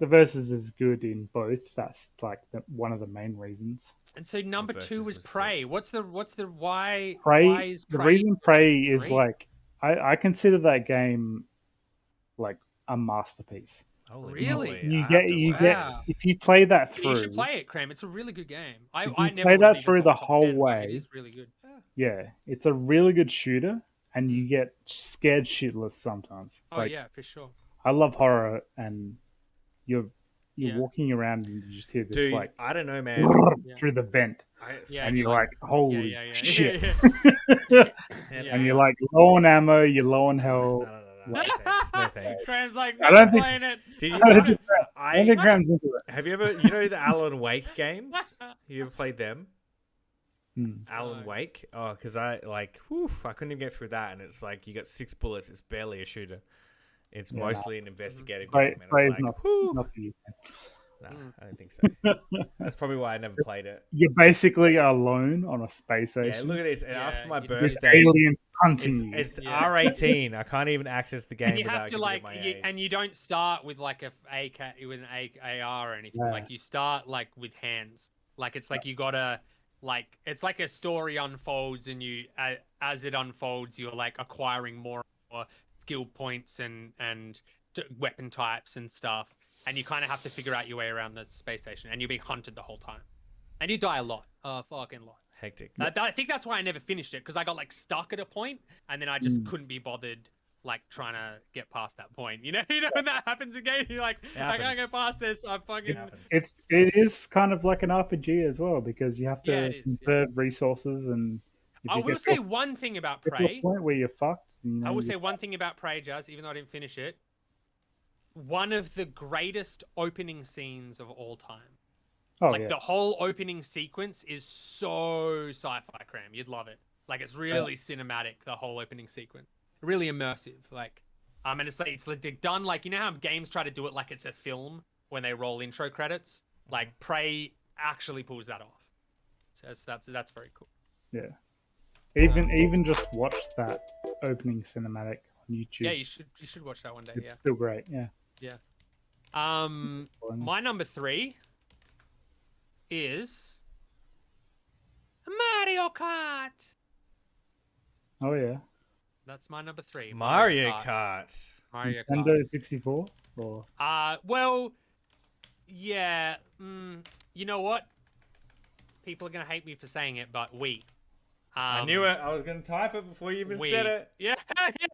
versus is good in both. That's like one of the main reasons. And so number Versus 2 was was sick. Prey. What's the why? Prey. Why is The Prey reason such a Prey is great- like I consider that game like a masterpiece. holy Really? moly, You I get have to you watch get Wow. this. if you play that through. You should play it, Cram. It's a really good game. I If you never play would've that even through thought the top whole 10, but way- It is really good. Yeah, it's a really good shooter, and you get scared shitless sometimes. Oh Like, yeah, for sure. I love horror, and you're Yeah. walking around and you just hear this Dude, like I don't know, man. Yeah. through the vent, Yeah, and you're like, "Holy yeah, yeah. shit!" Yeah. And you're like low on ammo, you're low on No, health. no, thanks, no thanks. Cram's like, I no, don't I'm think- playing it. Did you, I don't think I, Graham's into it. have you ever, you know, the Alan Wake games? You ever played them? Hmm. Alan No. Wake? Oh, because I couldn't even get through that, and it's like you got 6 bullets. It's barely a shooter. It's Yeah, mostly an investigative Prey game. And Prey it's is like, whew. not for you. Nah, I don't think so. That's probably why I never played it. You're basically alone on a space Yeah, station look at this. It Yeah, asked for my you do with birthday. aliens hunting you. It's Yeah. R18. I can't even access the game And you without have to giving like, it my you, age. and you don't start with like a AK with an AR or anything. Yeah. Like you start like with hands. Like it's like you gotta like it's like a story unfolds, and you as it unfolds, you're like acquiring more and more skill points and weapon types and stuff, and you kind of have to figure out your way around the space station, and you're being hunted the whole time, and you die a lot, fucking lot. Hectic. I think that's why I never finished it, because I got like stuck at a point, and then I just couldn't be bothered like trying to get past that point. You know when that happens again, you're like, I can't happens. get past this. I'm fucking. It It is kind of like an RPG as well because you have Yeah, to it is, yeah. conserve resources and. if I you will get say to one thing about a Prey. point where you're fucked. You know, I will you- say one thing about Prey, Jazz, even though I didn't finish it. One of the greatest opening scenes of all time. Oh Like yeah. the whole opening sequence is so sci-fi, Cram. You'd love it. Like it's really cinematic. The whole opening sequence, really immersive. Like, and it's like they're done like, you know how games try to do it like it's a film when they roll intro credits. Like Prey actually pulls that off. So that's very cool. Yeah. Even just watch that opening cinematic on YouTube. Yeah, you should watch that one day. It's still great. Yeah. Yeah. My number 3 is Mario Kart. Oh yeah. That's my number 3. Mario Kart. Mario Kart. Nintendo 64 or Well, yeah. You know what? People are gonna hate me for saying it, but Wii. I knew it. I was gonna type it before you even said it. Yeah,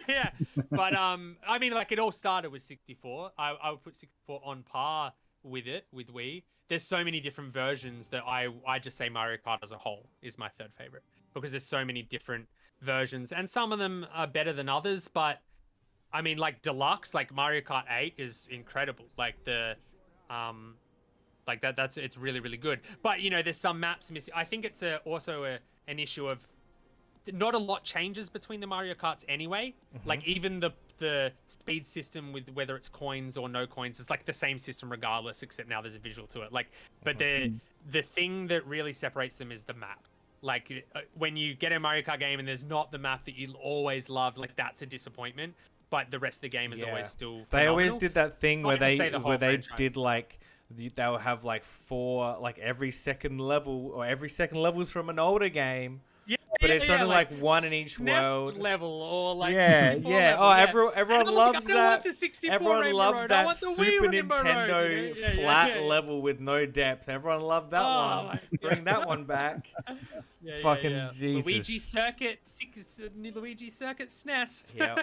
yeah. But I mean, like, it all started with 64. I would put 64 on par with Wii. There's so many different versions that I just say Mario Kart as a whole is my third favorite, because there's so many different versions, and some of them are better than others. But I mean, like Deluxe, like Mario Kart 8 is incredible. Like the like it's really, really good. But you know, there's some maps missing. I think it's also an issue of not a lot changes between the Mario Karts anyway. Like even the speed system, with whether it's coins or no coins, is like the same system regardless, except now there's a visual to it. Like, but the thing that really separates them is the map. Like when you get a Mario Kart game and there's not the map that you always loved, like that's a disappointment. But the rest of the game is always still phenomenal. They always did that thing where they franchise. did like they'll have like 4, like every second level, or every second level is from an older game. Yeah, but it's only like 1 in each SNES world. level, or like yeah. 64 level. Oh, yeah. everyone And I'm loves like, I don't that. want the 64 Everyone Rainbow loved Road. I that want the Wii Super Rainbow Road, Nintendo you know? flat level with no depth. Everyone loved that one. Bring that one back. Fucking Jesus. Luigi Circuit SNES. Yeah.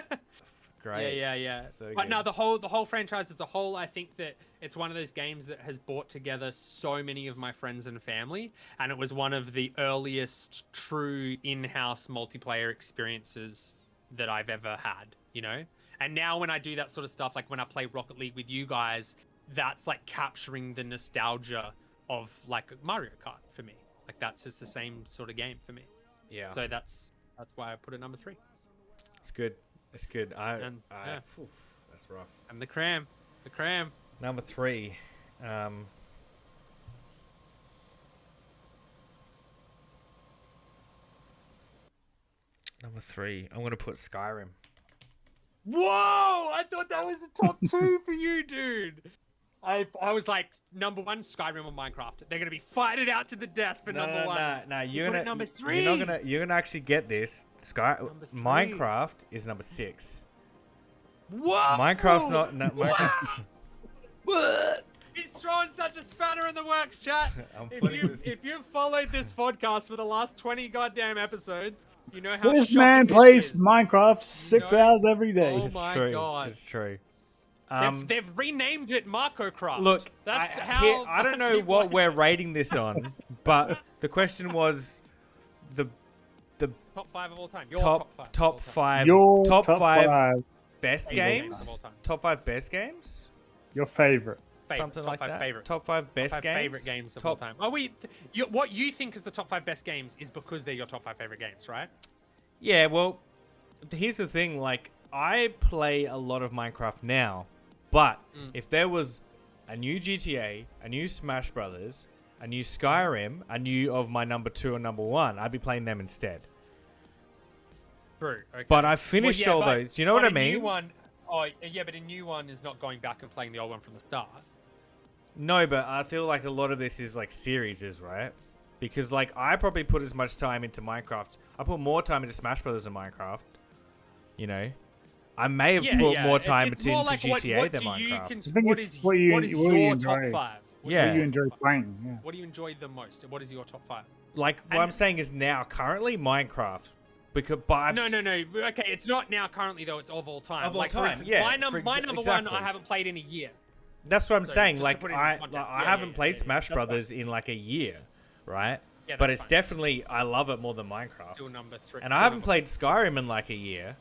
Great. Yeah. So but good. no, the whole franchise as a whole, I think that it's one of those games that has brought together so many of my friends and family, and it was one of the earliest true in-house multiplayer experiences that I've ever had, you know? And now when I do that sort of stuff, like when I play Rocket League with you guys, that's like capturing the nostalgia of like Mario Kart for me. Like that's just the same sort of game for me. Yeah. So that's why I put it number 3. It's good. It's good. That's rough. I'm the cram. Number 3. Number 3. I'm gonna put Skyrim. Whoa! I thought that was the top 2 for you, dude. I was like, number 1, Skyrim or Minecraft. They're gonna be fighting it out to the death for number 1. No. You're gonna number 3. You're gonna actually get this. Minecraft is number 6. Whoa! Minecraft's not. No, Minecraft. What? He's throwing such a spanner in the works, chat. If you've followed this podcast for the last 20 goddamn episodes, you know how this shocking man this plays is. Minecraft 6 hours every day. Oh It's my true. God. It's true. They've renamed it MarcoCraft. Look, that's I don't know what we're rating this on, but the question was the top 5 of all time. Your top 5 Your top top 5 5. best games of all games. time. Top 5 best games. Your favorite. Something top like 5 that. Favorite. Top 5 best top 5 games. favorite games of all time. Oh, what you think is the top 5 best games is because they're your top 5 favorite games, right? Yeah. Well, here's the thing. Like, I play a lot of Minecraft now, but if there was a new GTA, a new Smash Brothers, a new Skyrim, a new of my number 2 or number 1, I'd be playing them instead. True. Okay. But I finished all those. Do you know what I mean? New one, but a new one is not going back and playing the old one from the start. No, but I feel like a lot of this is like series, right? Because like I probably put as much time into Minecraft. I put more time into Smash Brothers than Minecraft. You know, I may have put more time into GTA than Minecraft. I think it's what you your top enjoy. 5? What you enjoy playing. Yeah. What do you enjoy the most? What is your top 5? Like what I'm saying is now currently Minecraft. Because no. Okay, it's not now currently though. It's of all time. Of all like time, for instance, yeah, my number exactly. 1 I haven't played in a year. That's what I'm saying. just to Like put it in I context. haven't played Smash That's Brothers in like a year, right? Yeah, but that's it's fine. definitely I love it more than Minecraft. Still number 3. And I haven't played Skyrim in like a year,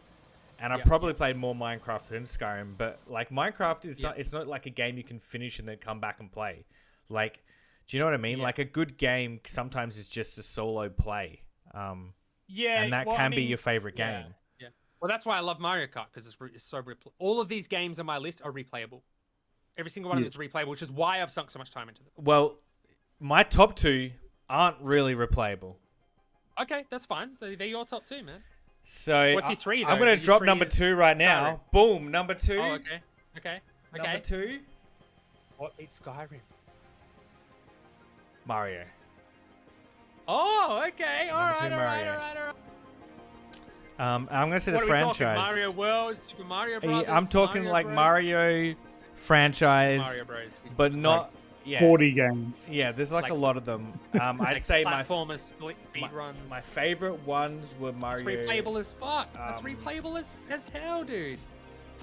and I've probably played more Minecraft than Skyrim. But like Minecraft is it's not like a game you can finish and then come back and play. Like, do you know what I mean? Like a good game sometimes is just a solo play. And that can be your favorite game. Yeah. Well, that's why I love Mario Kart, because it's so all of these games on my list are replayable. Every single one of them is replayable, which is why I've sunk so much time into them. Well, my top 2 aren't really replayable. Okay, that's fine. They're your top 2, man. So What's your 3, though? I'm gonna Your drop 3 number is 2 right now. Skyrim. Boom, number 2. Oh, okay. Okay. Okay. Number 2, What? It's Skyrim. Mario. Oh, okay. All Number right, two, all right, Mario. all right, all right. I'm gonna say What the are we franchise. talking? Mario World, Super Mario Bros. I'm talking Mario like Bros? Mario franchise, Mario Bros. but not. Yeah, 40 games. yeah. There's like Like- a lot of them. I'd Like say platformers, split speed runs. my favorite ones were It's Mario. replayable as fuck. That's um, replayable as hell, dude.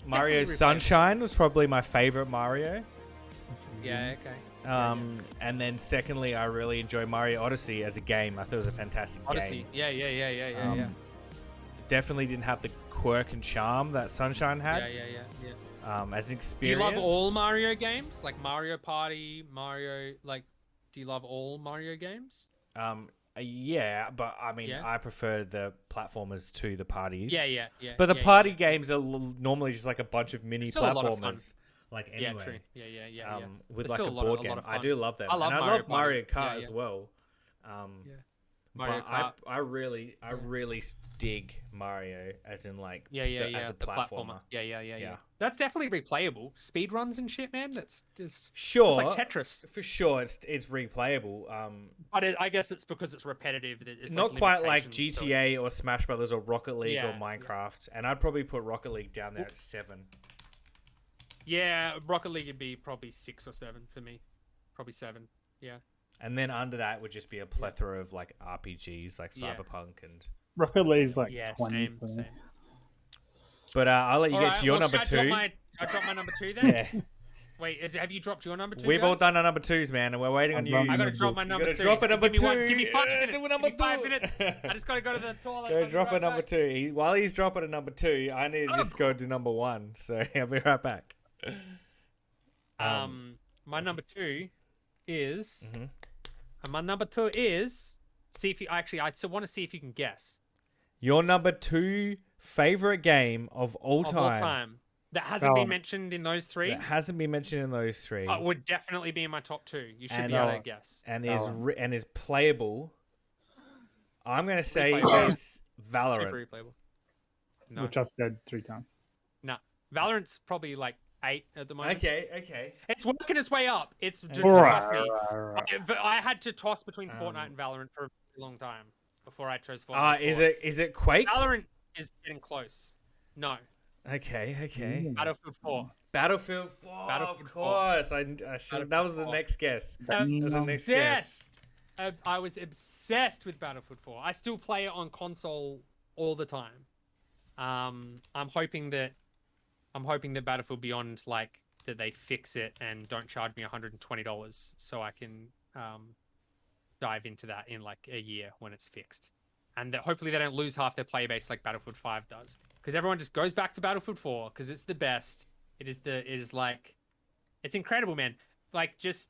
Mario definitely replayable. Sunshine was probably my favorite Mario. Yeah, okay. And then secondly, I really enjoy Mario Odyssey as a game. I thought it was a fantastic Odyssey. game. Yeah, yeah, yeah, yeah, yeah, yeah. Definitely didn't have the quirk and charm that Sunshine had. Yeah, yeah, yeah, yeah. As an Do you experience. love all Mario games? Like Mario Party, Mario, like, do you love all Mario games? Yeah, but I mean, Yeah? I prefer the platformers to the parties. Yeah, yeah, yeah. But the yeah, party yeah. games are normally just like a bunch of mini Still a lot of fun. platformers. Like anyway. Yeah, true. Yeah, yeah, yeah, yeah. With There's like a still board a game. lot of I fun. do love them. I love and I Mario love Mario Party. Kart Yeah, as yeah. well. Yeah. But Mario Kart. I really dig Mario as in like Yeah, yeah, the, yeah. as a The platformer. platformer. Yeah, yeah, yeah, yeah. Yeah. That's definitely replayable. Speed runs and shit, man. That's just Sure. it's like Tetris. For sure, it's replayable. But I guess it's because it's repetitive. That it's Not like quite like limitations, so GTA or Smash Brothers or Rocket League Yeah, or Minecraft, and I'd probably put Rocket League down there at 7. yeah, Rocket League would be probably 6 or 7 for me. Probably 7. Yeah. And then under that would just be a plethora of like RPGs like Yeah. Cyberpunk and. Rocket League's like Yeah, 20. same, for me. same. But I'll let you get Alright, to your well, number should I 2. drop my number 2 then? Yeah, Wait, have you dropped your number 2? we've all guys? done our number 2s, man, and we're waiting on I've you. done I gotta number drop two. my You number gotta 2. drop a number give me 2. Give me 5 Yeah, minutes. do a Give number me 5 two. minutes. I just gotta go to the toilet. Go I'll be drop a right number back. 2. While he's dropping a number 2, I need to just go to number 1. So I'll be right back. My number 2 is. Mhm. And my number 2 is. See if you actually. I still want to see if you can guess. Your number 2 favorite game of all Of time, all time. That hasn't been Valorant. mentioned in those 3. that hasn't been mentioned in those 3, Would definitely be in my top 2. You should And be able to Valorant. guess. and Valorant. is playable. I'm gonna say Replayable. it's Valorant. Super replayable. No. Which I've said 3 times. No. Valorant's probably like 8 at the moment. Okay. It's working its way up. It's just Alright, trust me. alright. I had to toss between Fortnite and Valorant for a long time before I chose Fortnite. Is it Quake? Valorant is getting close. No. Okay. Battlefield 4. Battlefield 4. Battlefield Of 4. course. I should. That was the 4. next guess. Mm. That was the next guess. Obsessed. I was obsessed with Battlefield 4. I still play it on console all the time. I'm hoping that Battlefield Beyond, like, that they fix it and don't charge me $120 so I can dive into that in like a year when it's fixed, and that hopefully they don't lose half their player base like Battlefield 5 does, because everyone just goes back to Battlefield 4 because it's the best. It's incredible, man. Like it's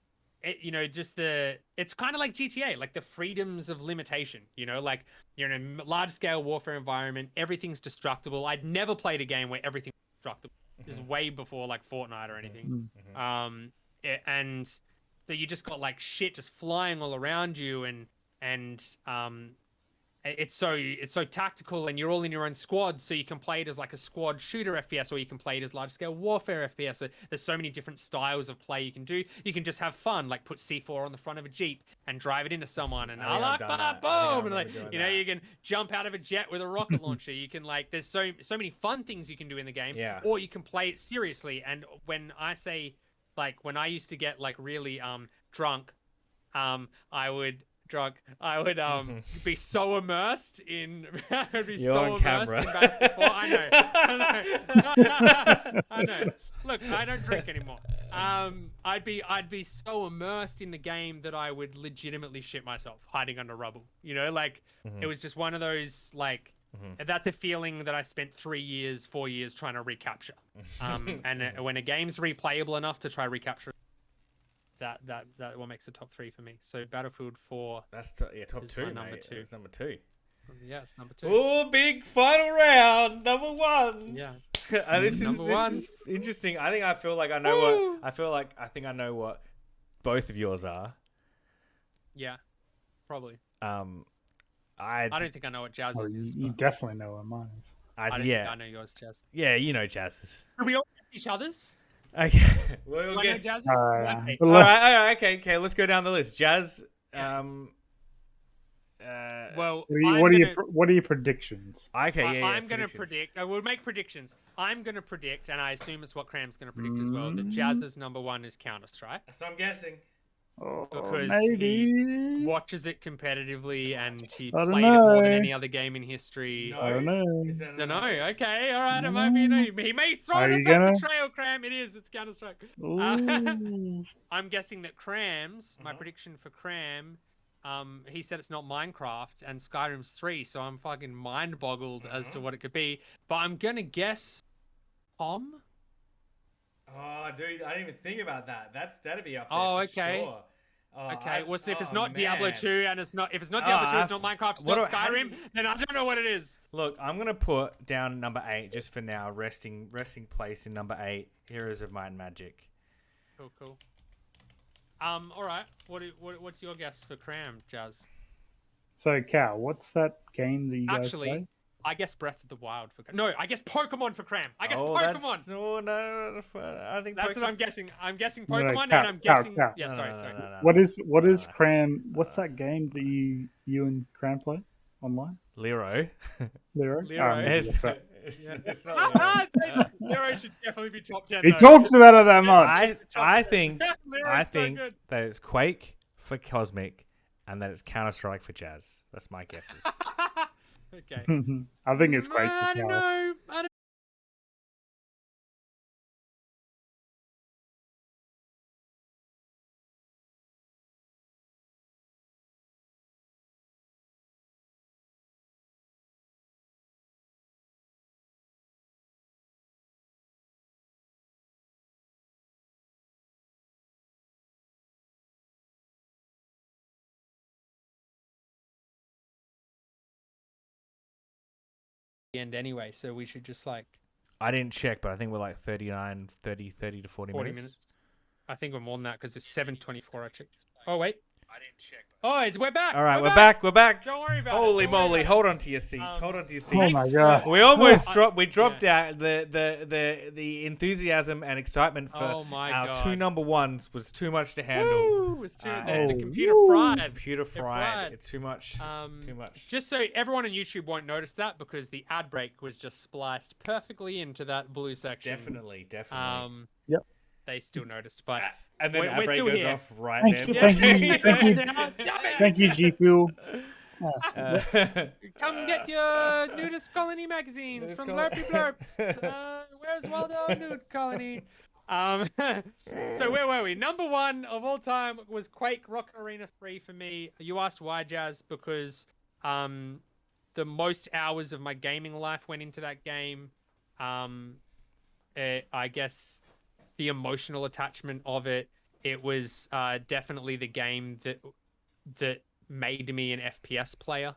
kind of like GTA, like the freedoms of limitation, like you're in a large scale warfare environment, everything's destructible. I'd never played a game where everything's destructible. This is way before like Fortnite or anything. And that you just got like shit just flying all around you, and it's so tactical, and you're all in your own squad, so you can play it as like a squad shooter FPS, or you can play it as large scale warfare FPS. So there's so many different styles of play you can do. You can just have fun, like put C4 on the front of a Jeep and drive it into someone, and I think I've done that. I think I boom, and remember like doing you that. can jump out of a jet with a rocket launcher. You can like there's so many fun things you can do in the game. Yeah. Or you can play it seriously. And when I say like when I used to get like really drunk, I would be so immersed in I'd be You're so on immersed in camera. Battlefield 4. I know. Look, I don't drink anymore. I'd be so immersed in the game that I would legitimately shit myself hiding under rubble. It was just one of those like that's a feeling that I spent 4 years trying to recapture. When a game's replayable enough to try recapture, that what makes the top 3 for me. So Battlefield 4. That's top Is 2, my number mate. 2. It's number 2. Yeah, it's number 2. Oh, big final round, number 1. Yeah. This Number is one. interesting. I feel like I know I think I know what both of yours are. Yeah, probably. I'm I don't think I know what Jazz Oh, is. you But definitely know what mine is. I don't think I know yours, Jazz. Yeah, you know Jazz's. Do we all know each other's? Okay. Do I know guess. Jazz's? Yeah. All right, okay. Let's go down the list. Jazz. Well, What are your predictions? Okay, yeah. I'm gonna predictions. predict. I will make predictions. I'm gonna predict, and I assume it's what Cram's gonna predict as well. That Jazz's number one is Counter Strike So I'm guessing. Oh, because maybe. he watches it competitively and he I don't played it more than know. any other game in history. I don't know. Is that No, okay, all right. It might be. He may throw Are us you off gonna? the trail, Cram. It is. It's Counter Strike. Ooh. I'm guessing that Cram's my prediction for Cram. He said it's not Minecraft and Skyrim's 3, so I'm fucking mind boggled as to what it could be. But I'm gonna guess Tom. Oh, dude, I didn't even think about that. That'd be up there. Oh, for okay. Sure. Oh, Okay, well, so if it's oh, not Diablo man. 2 and if it's not Diablo 2, it's not Minecraft, it's what not do I- how do Skyrim, then I don't know what it is. Look, I'm gonna put down number 8 just for now. Resting place in number 8. Heroes of Might and Magic. Cool. All right. What's your guess for Cram, Jazz? So, Cal, what's that game that you guys Actually, play? I guess Breath of the Wild for Cram. No, I guess Pokemon for Cram. I guess Oh, Pokemon. no, I think That's Pokemon. what I'm guessing. I'm guessing No, no, Pokemon, Cal, and I'm Cal, guessing. Cal. Yeah, No, sorry. no. What is no. Cram? What's that game that you and Cram play online? Lero. Lero. Lero. maybe that's right. It's not Lero. Lero should definitely be top 10. He though. talks about it that much. I think Lero's so good. that it's Quake for Cosmic, and that it's Counter Strike for Jazz. That's my guesses. Okay. I think it's Quake I for don't Cal. know. I don't end anyway, so we should just like I didn't check, but I think we're like 30 to 40 40 minutes. minutes. I think we're more than that because it's 7:24. I checked. Oh wait. I didn't check. Oh, we're back. All right, we're back. We're back. Don't worry about Holy it. Don't worry moly! about Hold on to your seats. Hold on to your seats. Oh my god. We almost I- dropped. We dropped out the enthusiasm and excitement for Oh my our God. 2 number ones was too much to handle. Woo! It's the Oh, computer woo. fried. Computer fried. fried. It's too much. Too much. Just so everyone on YouTube won't notice that because the ad break was just spliced perfectly into that blue section. Definitely. Yep. They still noticed, but And then we're our break still goes here. off right Thank then. you, thank you, thank you. Damn it. Thank you, G Fuel. Come get your nudist colony magazines Nudist from col- Blurpy Blurps. Where's Waldo Nude Colony? So where were we? Number 1 of all time was Quake Rocket Arena 3 for me. You asked why, Jazz, because the most hours of my gaming life went into that game. I guess the emotional attachment of it. It was definitely the game that made me an FPS player.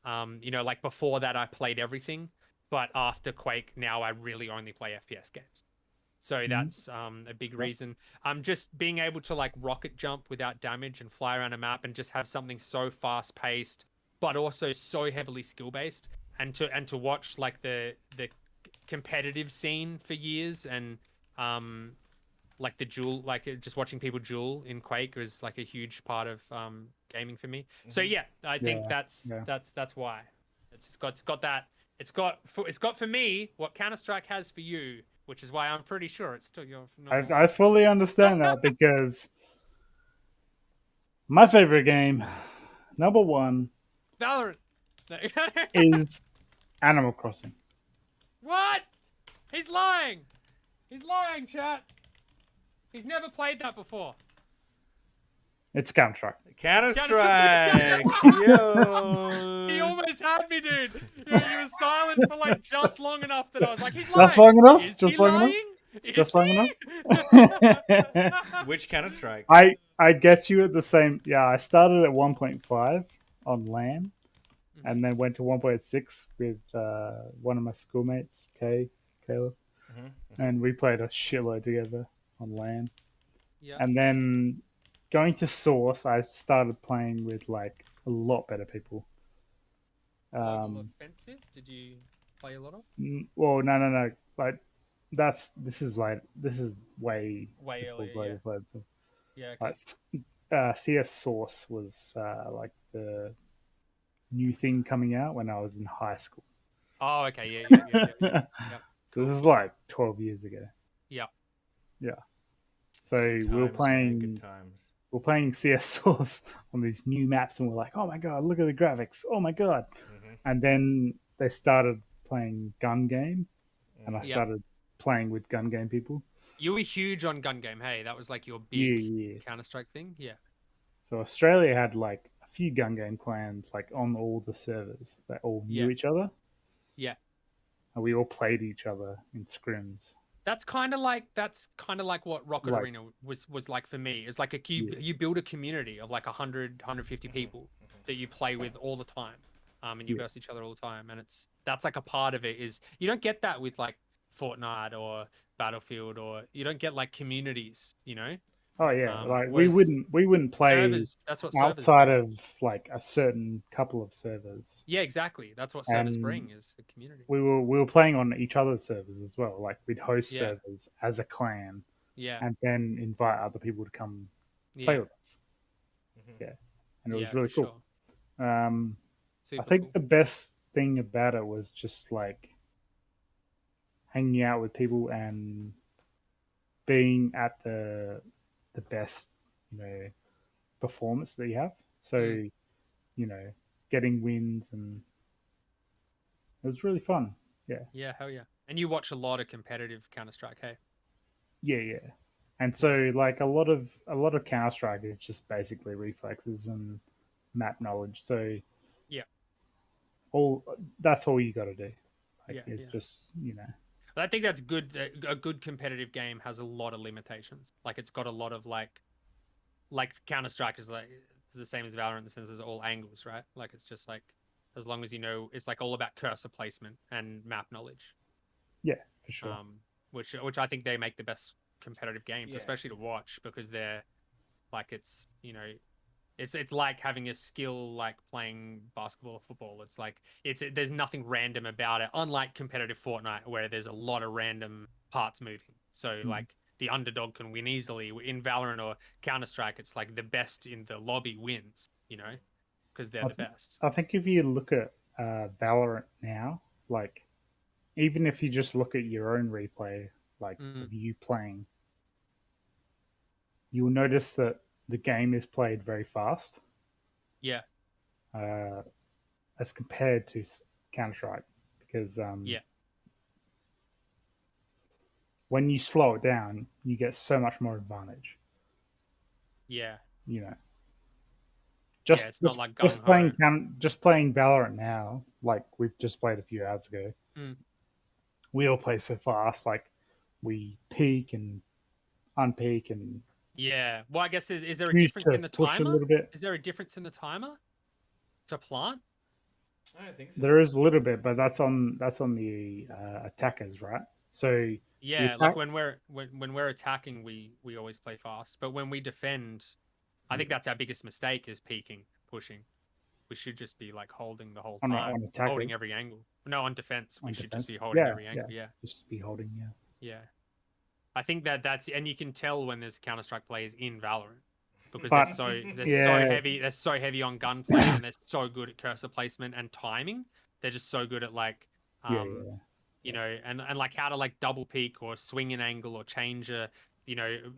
Like before that I played everything, but after Quake now I really only play FPS games. So that's a big reason. Just being able to like rocket jump without damage and fly around a map and just have something so fast paced, but also so heavily skill based, and to watch like the competitive scene for years and like the duel, like just watching people duel in Quake was like a huge part of gaming for me. So yeah, I think that's why it's got for me what Counter Strike has for you, which is why I'm pretty sure it's still your. I fully understand that because my favorite game, number 1, Valorant. is Animal Crossing. What? He's lying. He's lying, chat. He's never played that before. It's Counter Strike. Counter Strike. Strike. Yo. He almost had me, dude. He was silent for like just long enough that I was like, he's lying. Just long enough? Is Just he long enough? lying? Is Just long he? enough? Which Counter Strike? I get you at the same. Yeah, I started at 1.5 on LAN, and then went to 1.6 with one of my schoolmates, Caleb, and we played a shitload together on LAN. Yeah. And then going to Source, I started playing with like a lot better people, Global Offensive? Did you play a lot of? Well, no. Like this is way Way before earlier, Global yeah. Offensive. Yeah, okay. Like CS Source was like the new thing coming out when I was in high school. Oh, okay, yeah. Yep. So this Cool. is like 12 years ago. Yeah. Yeah. So Good times, man, good times. we're playing CS Source on these new maps, and we're like, oh my god, look at the graphics! Oh my god! And then they started playing Gun Game, and I Yep. started playing with Gun Game people. You were huge on Gun Game, hey? That was like your Yeah, big yeah. Counter-Strike thing? Yeah. So Australia had like a few Gun Game clans like on all the servers that all knew Yeah. each other, Yeah. and we all played each other in scrims. That's kind of like what Rocket Like- Arena was like for me. It's like Yeah. you build a community of like 150 people that you play with all the time. And you Yeah. verse each other all the time, and that's like a part of it. Is you don't get that with like Fortnite or Battlefield, or you don't get like communities, you know. Oh yeah, like whereas we wouldn't play Servers, that's what servers outside bring. of like a certain couple of servers. Yeah, exactly. That's what servers And bring, is a community. We were playing on each other's servers as well. Like we'd host Yeah. servers as a clan, Yeah, and then invite other people to come play yeah, with us. Yeah, and it was yeah, really for cool. sure. I Super think cool. the best thing about it was just like hanging out with people and being at the best, performance that you have. So, getting wins, and it was really fun. Yeah, hell yeah. And you watch a lot of competitive Counter-Strike, hey? Yeah. And so like a lot of Counter Strike is just basically reflexes and map knowledge. So Yeah. that's all you got to do. Like Yeah, it's yeah. just I think that's good. A good competitive game has a lot of limitations. Like it's got a lot of like Counter-Strike is like it's the same as Valorant in the sense it's all angles, right? Like it's just like as long as you know, it's like all about cursor placement and map knowledge. yeah, for sure. Which I think they make the best competitive games, Yeah. especially to watch, because they're like it's like having a skill like playing basketball or football. It's like there's nothing random about it, unlike competitive Fortnite where there's a lot of random parts moving. So like the underdog can win easily. In Valorant or Counter-Strike, it's like the best in the lobby wins, because they're the best. I think if you look at Valorant now, like even if you just look at your own replay, like of you playing, you'll notice that the game is played very fast. Yeah. As compared to Counter Strike, because when you slow it down, you get so much more advantage. Yeah. Just not like just playing Valorant now, like we've just played a few hours ago. We all play so fast, like we peak and unpeak and Yeah. Well, I guess is there a choose difference to in the push a timer? little bit. Is there a difference in the timer to plant? I don't think so. There is a little bit, but that's on the attackers, right? So Yeah, like when we're attacking, we always play fast. But when we defend, I think that's our biggest mistake is peeking, pushing. We should just be like holding the whole On time, attack, holding every angle. No, on defense, we on should just be defense. holding every angle. Yeah. Just be holding. Yeah. I think that's and you can tell when there's Counter-Strike players in Valorant because But- they're so heavy. They're so heavy on gunplay and they're so good at cursor placement and timing. They're just so good at like and like how to like double peek or swing an angle or change a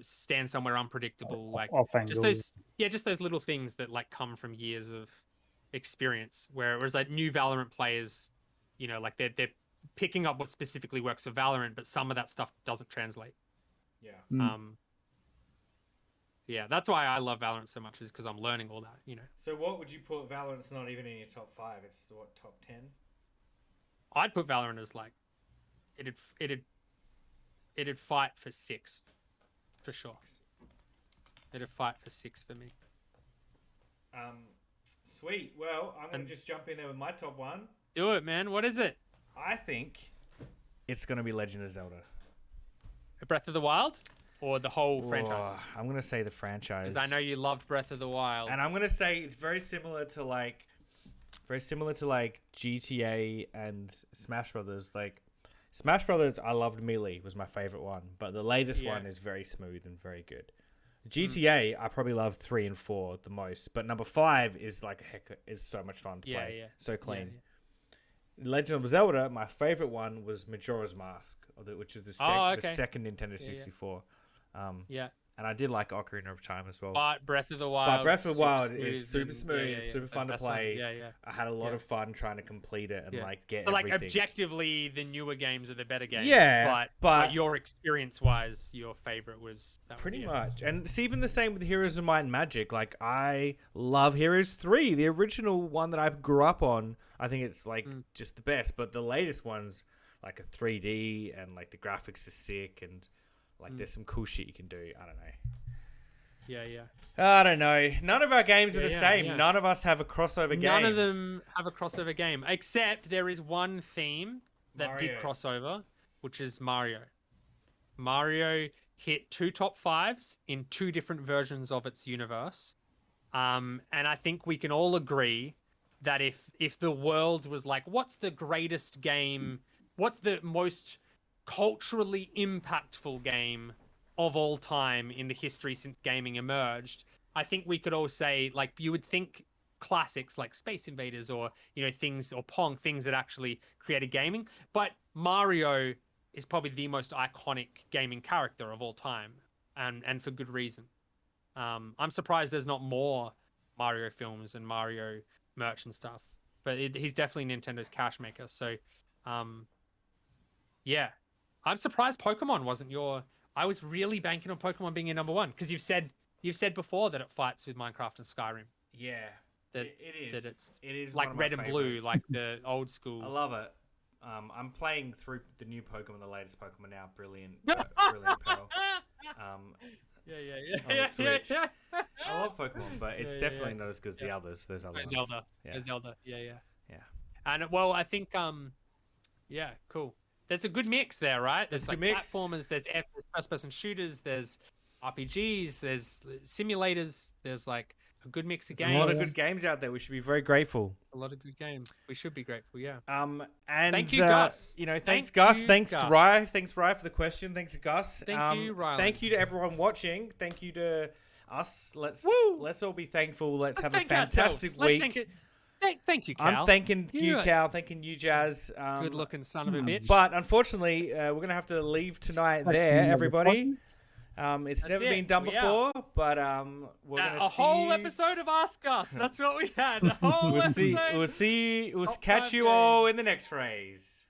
stand somewhere unpredictable, like Off just angle. those little things that like come from years of experience. Whereas like new Valorant players, like they're picking up what specifically works for Valorant, but some of that stuff doesn't translate. Yeah. Yeah, that's why I love Valorant so much, is because I'm learning all that. So what would you put Valorant's not even in your top 5? It's what, top 10? I'd put Valorant as like it'd fight for 6 for sure. It'd fight for 6 for me. Sweet. Well, I'm gonna just jump in there with my top 1. Do it, man. What is it? I think it's gonna be Legend of Zelda. Breath of the Wild or the whole franchise? Oh, I'm gonna say the franchise. Because I know you loved Breath of the Wild. And I'm gonna say it's very similar to like very similar to like GTA and Smash Brothers. Like Smash Brothers, I loved Melee, was my favorite one, but the latest one is very smooth and very good. GTA, I probably love 3 and 4 the most, but number 5 is like is so much fun to play. So clean. Legend of Zelda, my favorite one was Majora's Mask, which is the second Nintendo 64. And I did like Ocarina of Time as well. But Breath of the Wild is super smooth, super fun to play. I had a lot of fun trying to complete it and like get so, like everything. objectively, the newer games are the better games. But your experience-wise, your favorite was pretty much. And it's even the same with Heroes of Might and Magic. Like I love Heroes 3, the original one that I grew up on. I think it's like just the best. But the latest ones, like a 3D and like the graphics are sick and. Like, there's some cool shit you can do. I don't know. I don't know. None of our games are the same. Yeah. None of us have a crossover game. None of them have a crossover game. Except there is one theme that did crossover, which is Mario. Mario hit 2 top 5s in 2 different versions of its universe. And I think we can all agree that if the world was like, what's the greatest game? What's the most culturally impactful game of all time in the history since gaming emerged, I think we could all say, like, you would think classics like Space Invaders or, you know, things, or Pong, things that actually created gaming. But Mario is probably the most iconic gaming character of all time, and for good reason. I'm surprised there's not more Mario films and Mario merch and stuff, but he's definitely Nintendo's cash maker. So, yeah. I'm surprised Pokemon wasn't your. I was really banking on Pokemon being your number 1 because you've said before that it fights with Minecraft and Skyrim. Yeah, that it is. That it is like Red and Blue, like the old school. I love it. I'm playing through the new Pokemon, the latest Pokemon now. Brilliant Pearl. On the Switch. I love Pokemon, but it's definitely not as good as the others. There's other ones. Zelda. Yeah. And well, I think cool. There's a good mix there, right? There's like platformers, there's first-person shooters, there's RPGs, there's simulators, there's like a good mix of games. There's a lot of good games out there. We should be very grateful. A lot of good games. We should be grateful, yeah. And thank you, Gus. You know, thanks Gus. Thanks Rye. Thanks Rye for the question. Thanks Gus. Thank you, Riley. Thank you to everyone watching. Thank you to us. Let's all be thankful. Let's have a fantastic week. Thank you, Cal. I'm thanking you, Cal. Thanking you, Jazz. Good-looking son of a bitch. But unfortunately, we're going to have to leave tonight there, everybody. It's never been done before, but we're going to see a whole episode of Ask Gus. That's what we had. A whole episode. We'll catch you all in the next phrase.